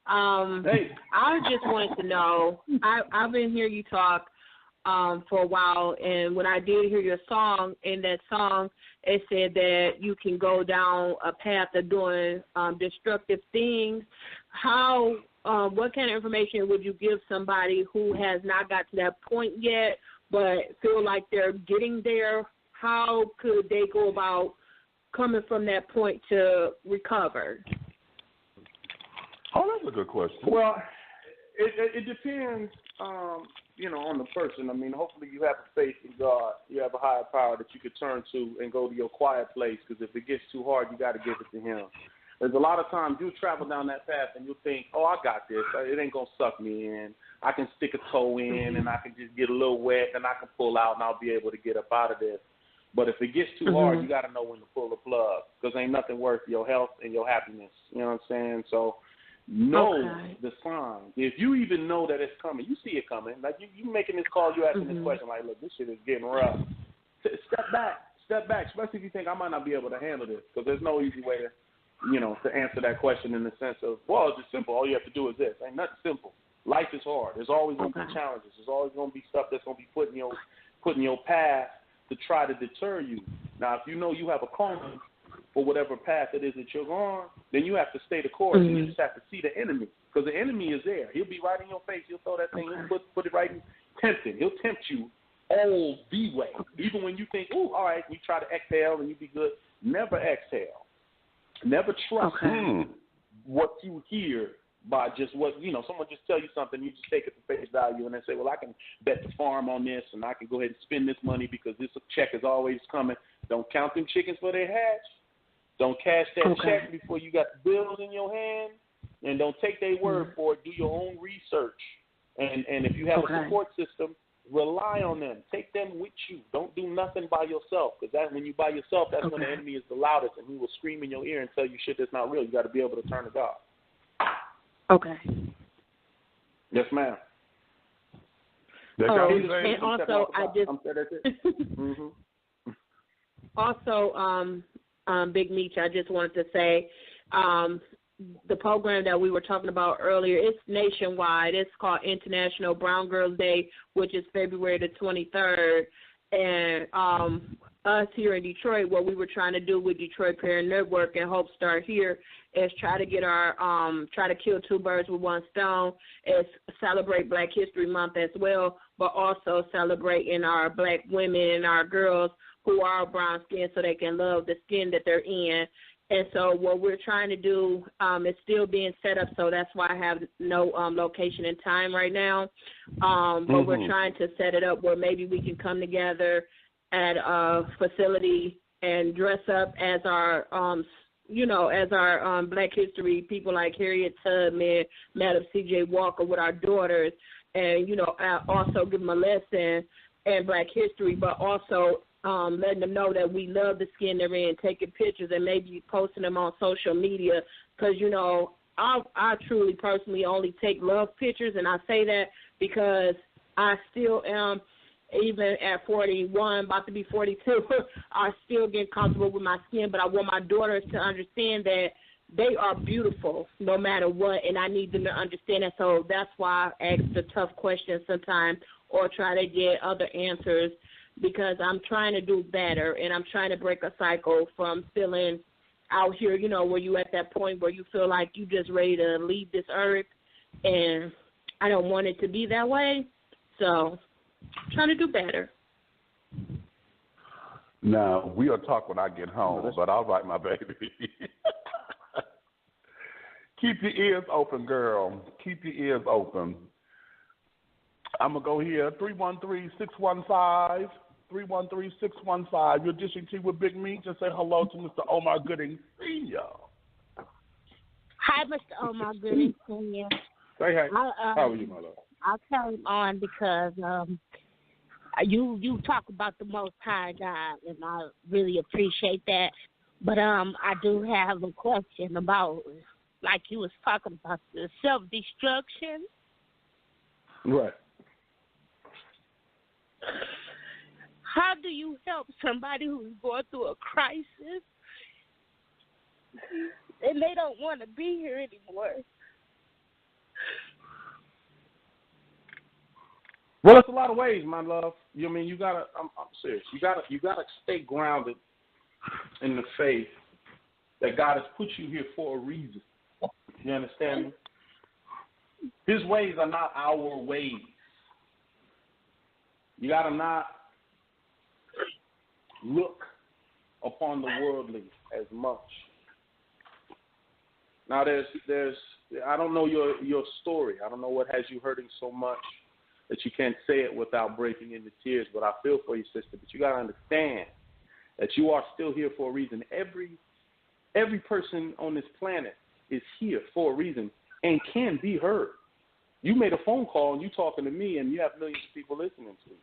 Hey. I just wanted to know, I've been hearing you talk for a while, and when I did hear your song, in that song, it said that you can go down a path of doing destructive things. What kind of information would you give somebody who has not got to that point yet, but feel like they're getting there? How could they go about coming from that point to recover? Oh, that's a good question. Well, it depends, on the person. I mean, hopefully you have a faith in God. You have a higher power that you could turn to and go to your quiet place, because if it gets too hard, you got to give it to him. There's a lot of times you'll travel down that path and you'll think, oh, I got this. It ain't going to suck me in. I can stick a toe in and I can just get a little wet and I can pull out and I'll be able to get up out of this. But if it gets too hard, you got to know when to pull the plug because ain't nothing worth your health and your happiness. You know what I'm saying? So know the signs. If you even know that it's coming, you see it coming. Like you making this call, you asking this question like, look, this shit is getting rough. Step back, especially if you think I might not be able to handle this because there's no easy way to, to answer that question in the sense of, well, it's just simple. All you have to do is this. Ain't nothing simple. Life is hard. There's always going to be challenges. There's always going to be stuff that's going to be put in your path to try to deter you. Now, if you know you have a calling for whatever path it is that you're on, then you have to stay the course and you just have to see the enemy because the enemy is there. He'll be right in your face. He'll throw that thing, he'll put it right in, tempting. He'll tempt you all the way. Even when you think, ooh, all right, we try to exhale and you be good. Never exhale. Never trust what you hear by just what, someone just tell you something, you just take it for face value and then say, well, I can bet the farm on this and I can go ahead and spend this money because this check is always coming. Don't count them chickens for their hatch. Don't cash that check before you got the bills in your hand. And don't take their word for it. Do your own research. And if you have a support system, rely on them. Take them with you. Don't do nothing by yourself because when you by yourself, that's when the enemy is the loudest and he will scream in your ear and tell you shit that's not real. You got to be able to turn it off. Okay. Yes, ma'am. And also, Big Meach, I just wanted to say, the program that we were talking about earlier, it's nationwide. It's called International Brown Girls Day, which is February the 23rd. And us here in Detroit, what we were trying to do with Detroit Parent Network and Hope Start here is try to get try to kill two birds with one stone, is celebrate Black History Month as well, but also celebrating our Black women and our girls who are brown skin so they can love the skin that they're in. And so what we're trying to do is still being set up, so that's why I have no location and time right now. But we're trying to set it up where maybe we can come together at a facility and dress up as our, Black History people like Harriet Tubman, Madam C.J. Walker with our daughters, and, also give them a lesson in Black History, but also letting them know that we love the skin they're in, taking pictures and maybe posting them on social media because, I truly personally only take love pictures, and I say that because I still am, even at 41, about to be 42, I still get comfortable with my skin, but I want my daughters to understand that they are beautiful no matter what, and I need them to understand that. So that's why I ask the tough questions sometimes or try to get other answers because I'm trying to do better, and I'm trying to break a cycle from feeling out here, where you at that point where you feel like you just ready to leave this earth, and I don't want it to be that way. So trying to do better. Now, we'll talk when I get home, but all right, my baby. Keep your ears open, girl. Keep your ears open. I'm going to go here, 313-615. 313-615. You're dishing tea with Big Meach and say hello to Mr. Omar Gooding Sr. Hi, Mr. Omar Gooding Sr. Say hi. How are you, my love? I came on because you talk about the Most High God, and I really appreciate that. But I do have a question about, like you was talking about, the self-destruction. Right. How do you help somebody who's going through a crisis and they don't want to be here anymore? Well, it's a lot of ways, my love. I'm serious. You gotta stay grounded in the faith that God has put you here for a reason. You understand me? His ways are not our ways. You gotta not look upon the worldly as much. Now, there's I don't know your story. I don't know what has you hurting so much that you can't say it without breaking into tears, but I feel for you, sister. But you got to understand that you are still here for a reason. Every Every person on this planet is here for a reason and can be heard. You made a phone call and you talking to me and you have millions of people listening to you.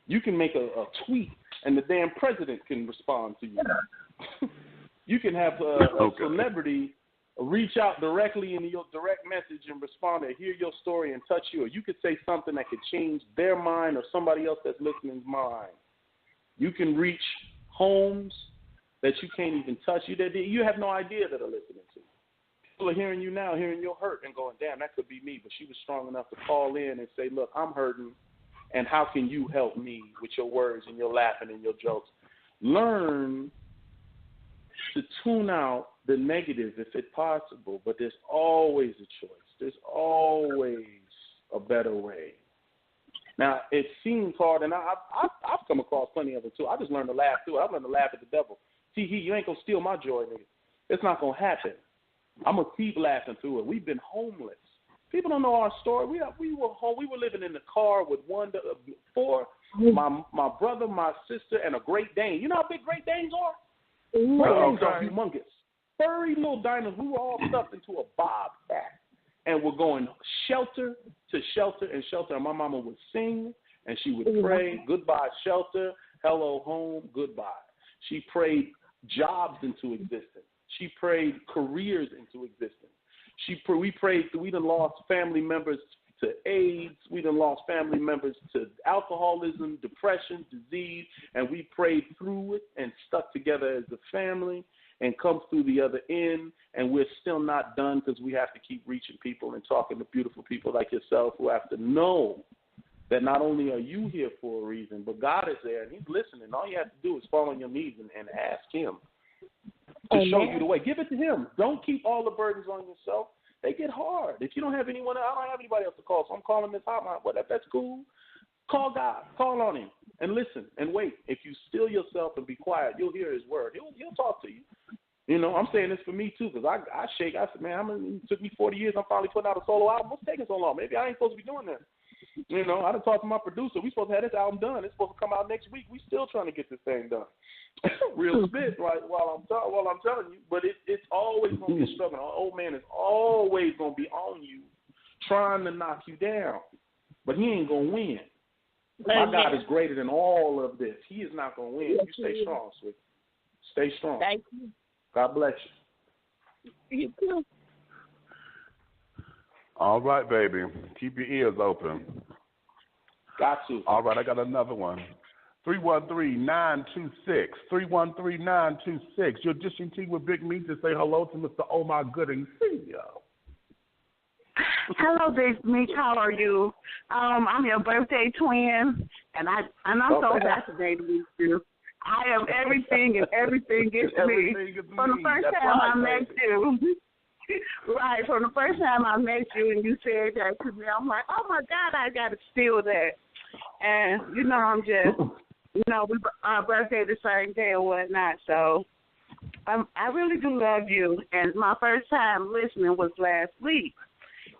You can make a tweet and the damn president can respond to you. You can have a celebrity reach out directly in your direct message and respond and hear your story and touch you. Or you could say something that could change their mind or somebody else that's listening's mind. You can reach homes that you can't even touch. You have no idea that are listening to you. People are hearing you now, hearing your hurt and going, damn, that could be me. But she was strong enough to call in and say, look, I'm hurting, and how can you help me with your words and your laughing and your jokes? Learn to tune out the negative if it's possible, but there's always a choice. There's always a better way. Now, it seems hard, and I've come across plenty of it, too. I just learned to laugh, too. I've learned to laugh at the devil. See, you ain't going to steal my joy, nigga. It's not going to happen. I'm going to keep laughing through it. We've been homeless. People don't know our story. We were living in the car with my brother, my sister, and a Great Dane. You know how big Great Danes are? Great Danes are humongous. Furry little diners. We were all stuffed into a bobcat. And we're going shelter to shelter and shelter. And my mama would sing, and she would pray, goodbye, shelter, hello, home, goodbye. She prayed jobs into existence. She prayed careers into existence. We prayed, we done lost family members to AIDS. We done lost family members to alcoholism, depression, disease, and we prayed through it and stuck together as a family and come through the other end, and we're still not done because we have to keep reaching people and talking to beautiful people like yourself who have to know that not only are you here for a reason, but God is there and He's listening. All you have to do is fall on your knees and ask Him to show you the way. Give it to Him. Don't keep all the burdens on yourself. They get hard. If you don't have anyone else, I don't have anybody else to call, so I'm calling this hotline. Well, that's cool. Call God. Call on Him and listen and wait. If you still yourself and be quiet, you'll hear His word. He'll talk to you. You know, I'm saying this for me, too, because I shake. I said, man, it took me 40 years. I'm finally putting out a solo album. What's taking so long? Maybe I ain't supposed to be doing that. You know, I done talked to my producer. We supposed to have this album done. It's supposed to come out next week. We still trying to get this thing done. Real spit, right? While I'm telling you, but it's always gonna be a struggle. Our old man is always gonna be on you, trying to knock you down, but he ain't gonna win. My God is greater than all of this. He is not gonna win. You stay strong, sweetie. Stay strong. Thank you. God bless you. You too. All right, baby. Keep your ears open. Got to. All right, I got another one. 313-926. 313-926. You're dishing tea with Big Meach to say hello to Mr. Omar Gooding. See ya. Hello, Big Meach. How are you? I'm your birthday twin, and I'm so fascinated with you. I am everything, and everything gets me. From the first time I met you. Right, from the first time I met you and you said that to me, I'm like, oh, my God, I got to steal that. And, you know, I'm just, you know, our birthday the same day or whatnot, so I really do love you. And my first time listening was last week.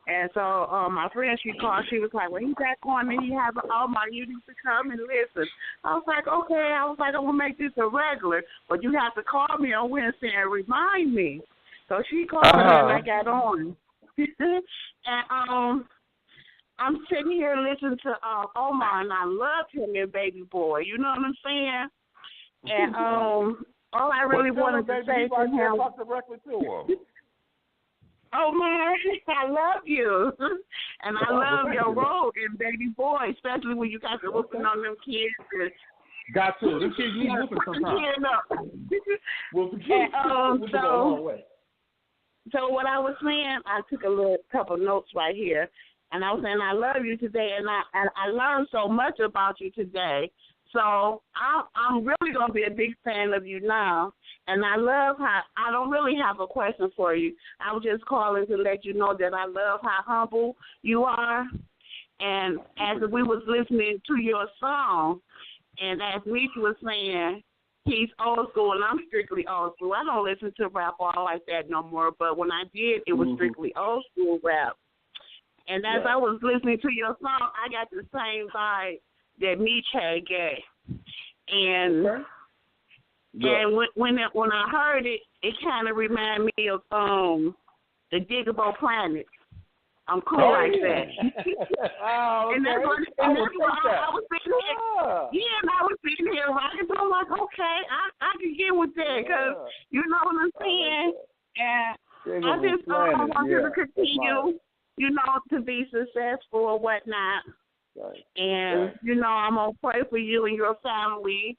And so my friend, she called, she was like, well, he's back on and he has all my you need to come and listen. I was like, okay. I was like, I'm going to make this a regular, but you have to call me on Wednesday and remind me. So she called me and I got on. And I'm sitting here listening to Omar, and I love him and Baby Boy. You know what I'm saying? And all I really wanted to say to him, talk directly to him. Omar, I love you. And I love your role in Baby Boy, especially when you guys are whooping on them kids. Got to. Them kids need whooping sometimes. So what I was saying, I took a couple notes right here, and I was saying I love you today, and I learned so much about you today. So I'm really gonna be a big fan of you now, and I love how I don't really have a question for you. I was just calling to let you know that I love how humble you are, and as we was listening to your song, and as Meach was saying. He's old school, and I'm strictly old school. I don't listen to rap all like that no more, but when I did, it was strictly old school rap. And as I was listening to your song, I got the same vibe that Meach had gave. And And when I heard it, it kind of reminded me of the Diggable Planets. I'm cool like that. Oh, okay. And that's what I was sitting here. Yeah, and I was sitting here rocking. So I'm like, okay, I can get with that because you know what I'm saying. And I just want you to continue, you know, to be successful or whatnot. Right. And you know, I'm gonna pray for you and your family.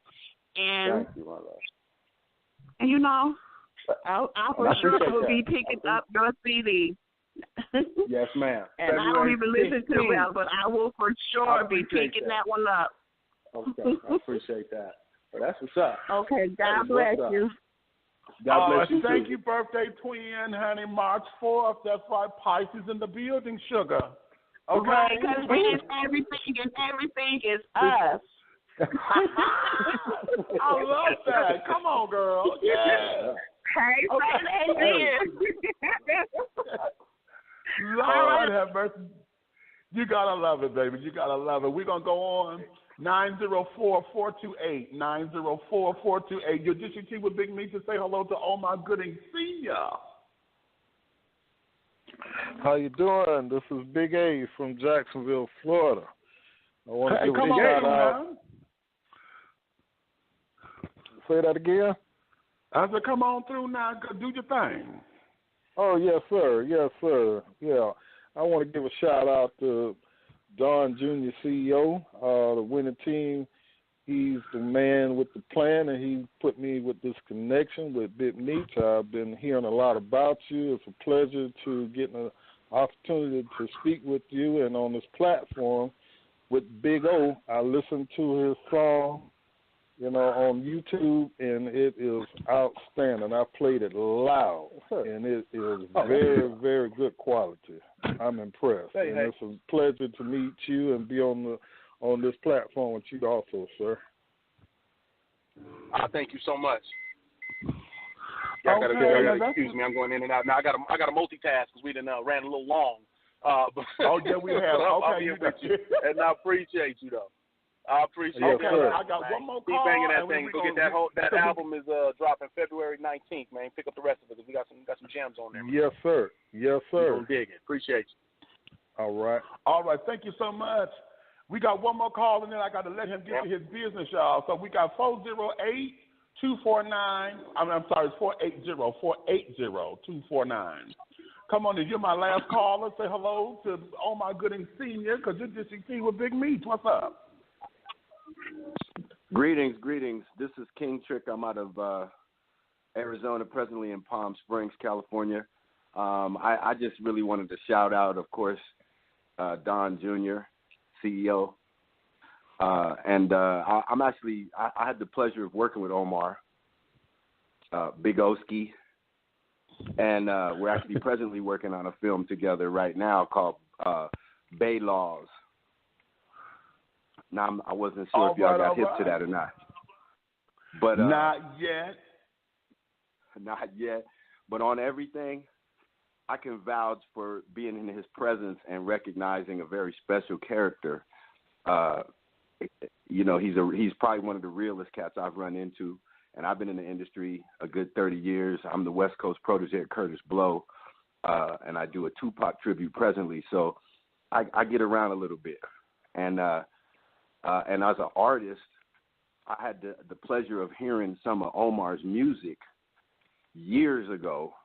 And thank you, my love. And you know, I for sure will be picking up your CD. Yes, ma'am. And I don't even listen to it, but I will for sure be picking that one up. Okay, I appreciate that. Well, that's what's up. Okay, God bless you. God bless you. Thank you, birthday twin, honey. March 4th. That's right, Pisces in the building, sugar. Okay. Right, because it's everything, and everything is us. I love that. Come on, girl. Yeah. Hey, Lord have mercy. You gotta love it, baby. You gotta love it. We're gonna go on 904-428. 904-428. You're dishing tea with Big Meach to say hello to Omar Gooding Sr. How you doing? This is Big A from Jacksonville, Florida. I want to give a shout out. Say that again. I said, come on through now. Do your thing. Oh, yes, sir. Yes, sir. Yeah. I want to give a shout out to Don Jr., CEO, the winning team. He's the man with the plan, and he put me with this connection with Big Meach. I've been hearing a lot about you. It's a pleasure to get an opportunity to speak with you, and on this platform with Big O, I listened to his song, on YouTube, and it is outstanding. I played it loud, and it is very, very good quality. I'm impressed. It's a pleasure to meet you and be on this platform with you also, sir. Thank you so much. Yeah, I gotta excuse me. I'm going in and out. Now I gotta multitask because we ran a little long. But yeah, we have. I'll be with you, and I appreciate you though. I appreciate it. I got one more call. Keep banging that thing. Go get that album is dropping February 19th, man. Pick up the rest of it because we got some gems on there. Man. Yes, sir. Yes, sir. We're gonna dig it. Appreciate you. All right. All right. Thank you so much. We got one more call, and then I got to let him get to his business, y'all. So we got 408-249. I'm sorry, it's 480-249. Come on, you're my last caller. Say hello to Omar Gooding Sr. because you're dishing tea with Big Meach. What's up? Greetings. This is King Trick. I'm out of Arizona, presently in Palm Springs, California. I just really wanted to shout out, of course, Don Jr., CEO. And I'm actually, I had the pleasure of working with Omar, Big Oski, and we're actually presently working on a film together right now called Bay Laws. Now, I wasn't sure if y'all got hip to that or not. But Not yet. Not yet. But on everything, I can vouch for being in his presence and recognizing a very special character. He's probably one of the realest cats I've run into, and I've been in the industry a good 30 years. I'm the West Coast protege of Curtis Blow, and I do a Tupac tribute presently, so I get around a little bit. And as an artist, I had the pleasure of hearing some of Omar's music years ago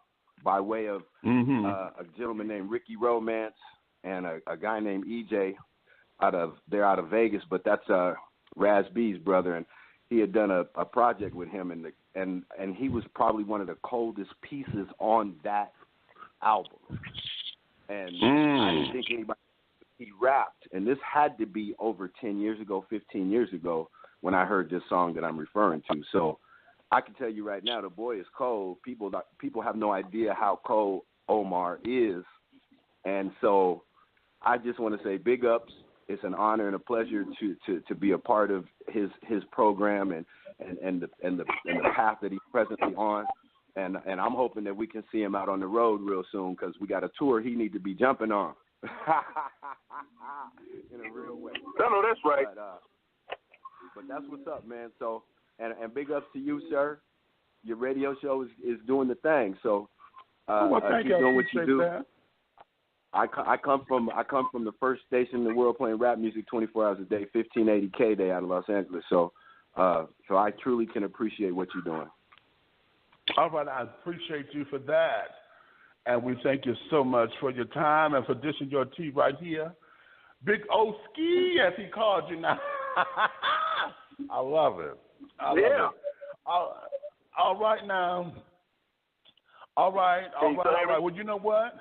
by way of a gentleman named Ricky Romance and a guy named EJ out of Vegas, but that's Raz B's brother, and he had done a project with him, and he was probably one of the coldest pieces on that album. And I didn't think anybody. He rapped, and this had to be over 10 years ago, 15 years ago when I heard this song that I'm referring to. So I can tell you right now, the boy is cold. People have no idea how cold Omar is. And so I just want to say big ups. It's an honor and a pleasure to be a part of his program and the path that he's presently on. And I'm hoping that we can see him out on the road real soon because we got a tour he need to be jumping on. In a real way. No, that's right. But that's what's up, man. So, And big ups to you, sir. Your radio show is doing the thing. So thank keep you. doing what you do. That. I come from the first station in the world playing rap music 24 hours a day, 1580 K Day out of Los Angeles. So I truly can appreciate what you're doing. All right, I appreciate you for that. And we thank you so much for your time and for dishing your tea right here. Big O Ski, as he called you now. I love it. I love it. All right now. All right. Well, you know what?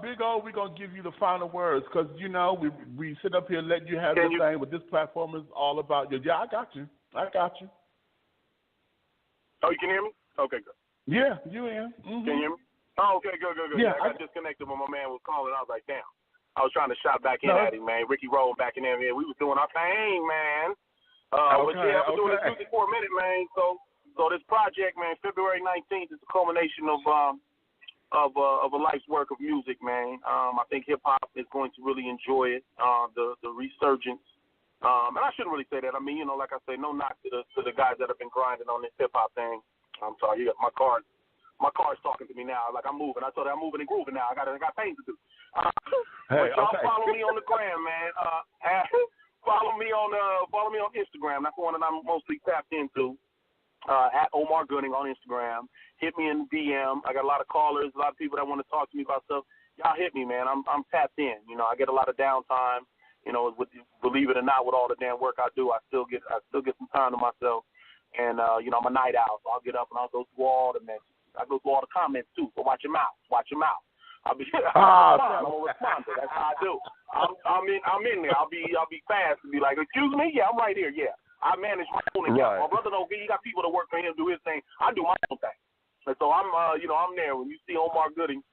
Big O, we're going to give you the final words because, you know, we sit up here and let you have your thing, but this platform is all about you. Yeah, I got you. Oh, you can hear me? Okay, good. Yeah, you in. Mm-hmm. Can you hear me? Oh, okay, good. Yeah, I got disconnected when my man was calling. I was like, damn. I was trying to shout back in at him, man. Ricky Roll back in there. Man. We was doing our thing, man. But yeah, we're doing this music for a minute, man. So this project, man, February 19th is the culmination of a life's work of music, man. I think hip hop is going to really enjoy it. The resurgence. And I shouldn't really say that. I mean, you know, like I say, no knock to the guys that have been grinding on this hip hop thing. I'm sorry, my car's talking to me now. Like I'm moving. I told her I'm moving and grooving now. I got things to do. But y'all follow me on the gram, man. Follow me on Instagram. That's the one that I'm mostly tapped into. At Omar Gooding on Instagram. Hit me in the DM. I got a lot of callers, a lot of people that want to talk to me about stuff. Y'all hit me, man. I'm tapped in. You know, I get a lot of downtime. You know, believe it or not, with all the damn work I do, I still get some time to myself. And you know, I'm a night owl, so I'll get up and I'll go through all the messages. I go through all the comments too. So watch your mouth. I'll gonna respond to. That's how I do. I'm in there. I'll be fast and be like, excuse me, yeah, I'm right here. Yeah, I manage my own account. My brother don't. You got people that work for him, do his thing. I do my own thing. And so I'm there. When you see Omar Gooding,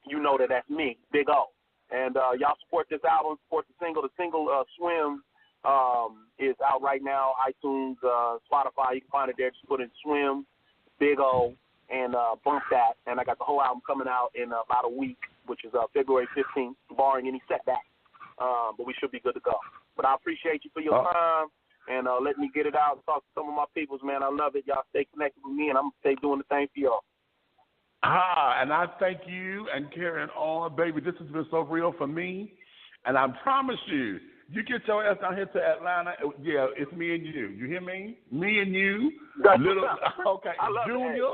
you know that's me, Big O. And y'all support this album, support the single. The single Swim is out right now. iTunes, Spotify. You can find it there. Just put in Swim, Big O, and bump that. And I got the whole album coming out in about a week, which is February 15th, barring any setback. But we should be good to go. But I appreciate you for your time and let me get it out and talk to some of my peoples, man. I love it. Y'all stay connected with me, and I'm going to stay doing the thing for y'all. And I thank you and carrying on, baby. This has been so real for me. And I promise you, you get your ass down here to Atlanta. Yeah, it's me and you. You hear me? Me and you. Okay, Junior.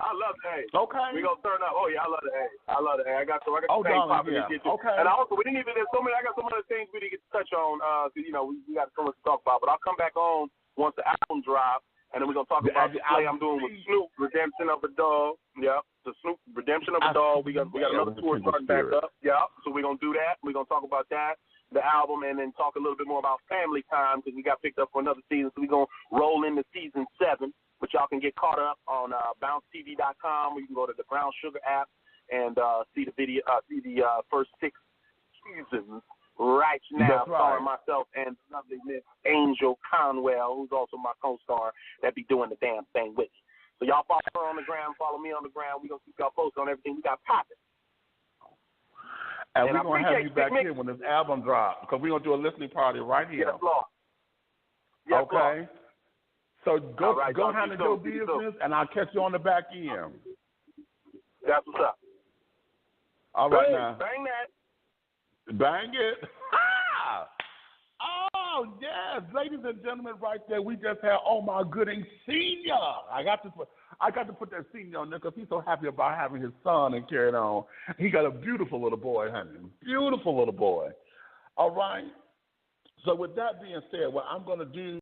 I love the A. Okay. We gonna turn up. Oh yeah, I love the A. I got the same pop to get to. Okay. And also, we didn't even. There's so many. I got some other things we didn't get to touch on. You know, we got so much to talk about. But I'll come back on once the album drops, and then we're gonna talk about the play I'm doing with Snoop, Redemption of a Dog. Yeah, the Snoop Redemption of a Dog. We got another tour starting back up. Yeah, so we're gonna do that. We're gonna talk about that, the album, and then talk a little bit more about Family Time because we got picked up for another season. So we're gonna roll into season 7. But y'all can get caught up on bouncetv.com, where you can go to the Brown Sugar app and see the video, see the first 6 seasons right now, starring myself and lovely Miss Angel Conwell, who's also my co-star, that be doing the damn thing with me. So y'all follow her on the gram, follow me on the gram. We're going to keep y'all posted on everything we got popping. And we're going to have you back here when this album drops, because we're going to do a listening party right here. Yes, Lord. Yes, okay. Lord. So go handle your business, and I'll catch you on the back end. That's what's up. All right, now. Bang that. Bang it. Oh, yes. Ladies and gentlemen, right there, we just had Omar Gooding Sr. I got to put that senior on there because he's so happy about having his son and carrying on. He got a beautiful little boy, honey. Beautiful little boy. All right. So with that being said, what I'm going to do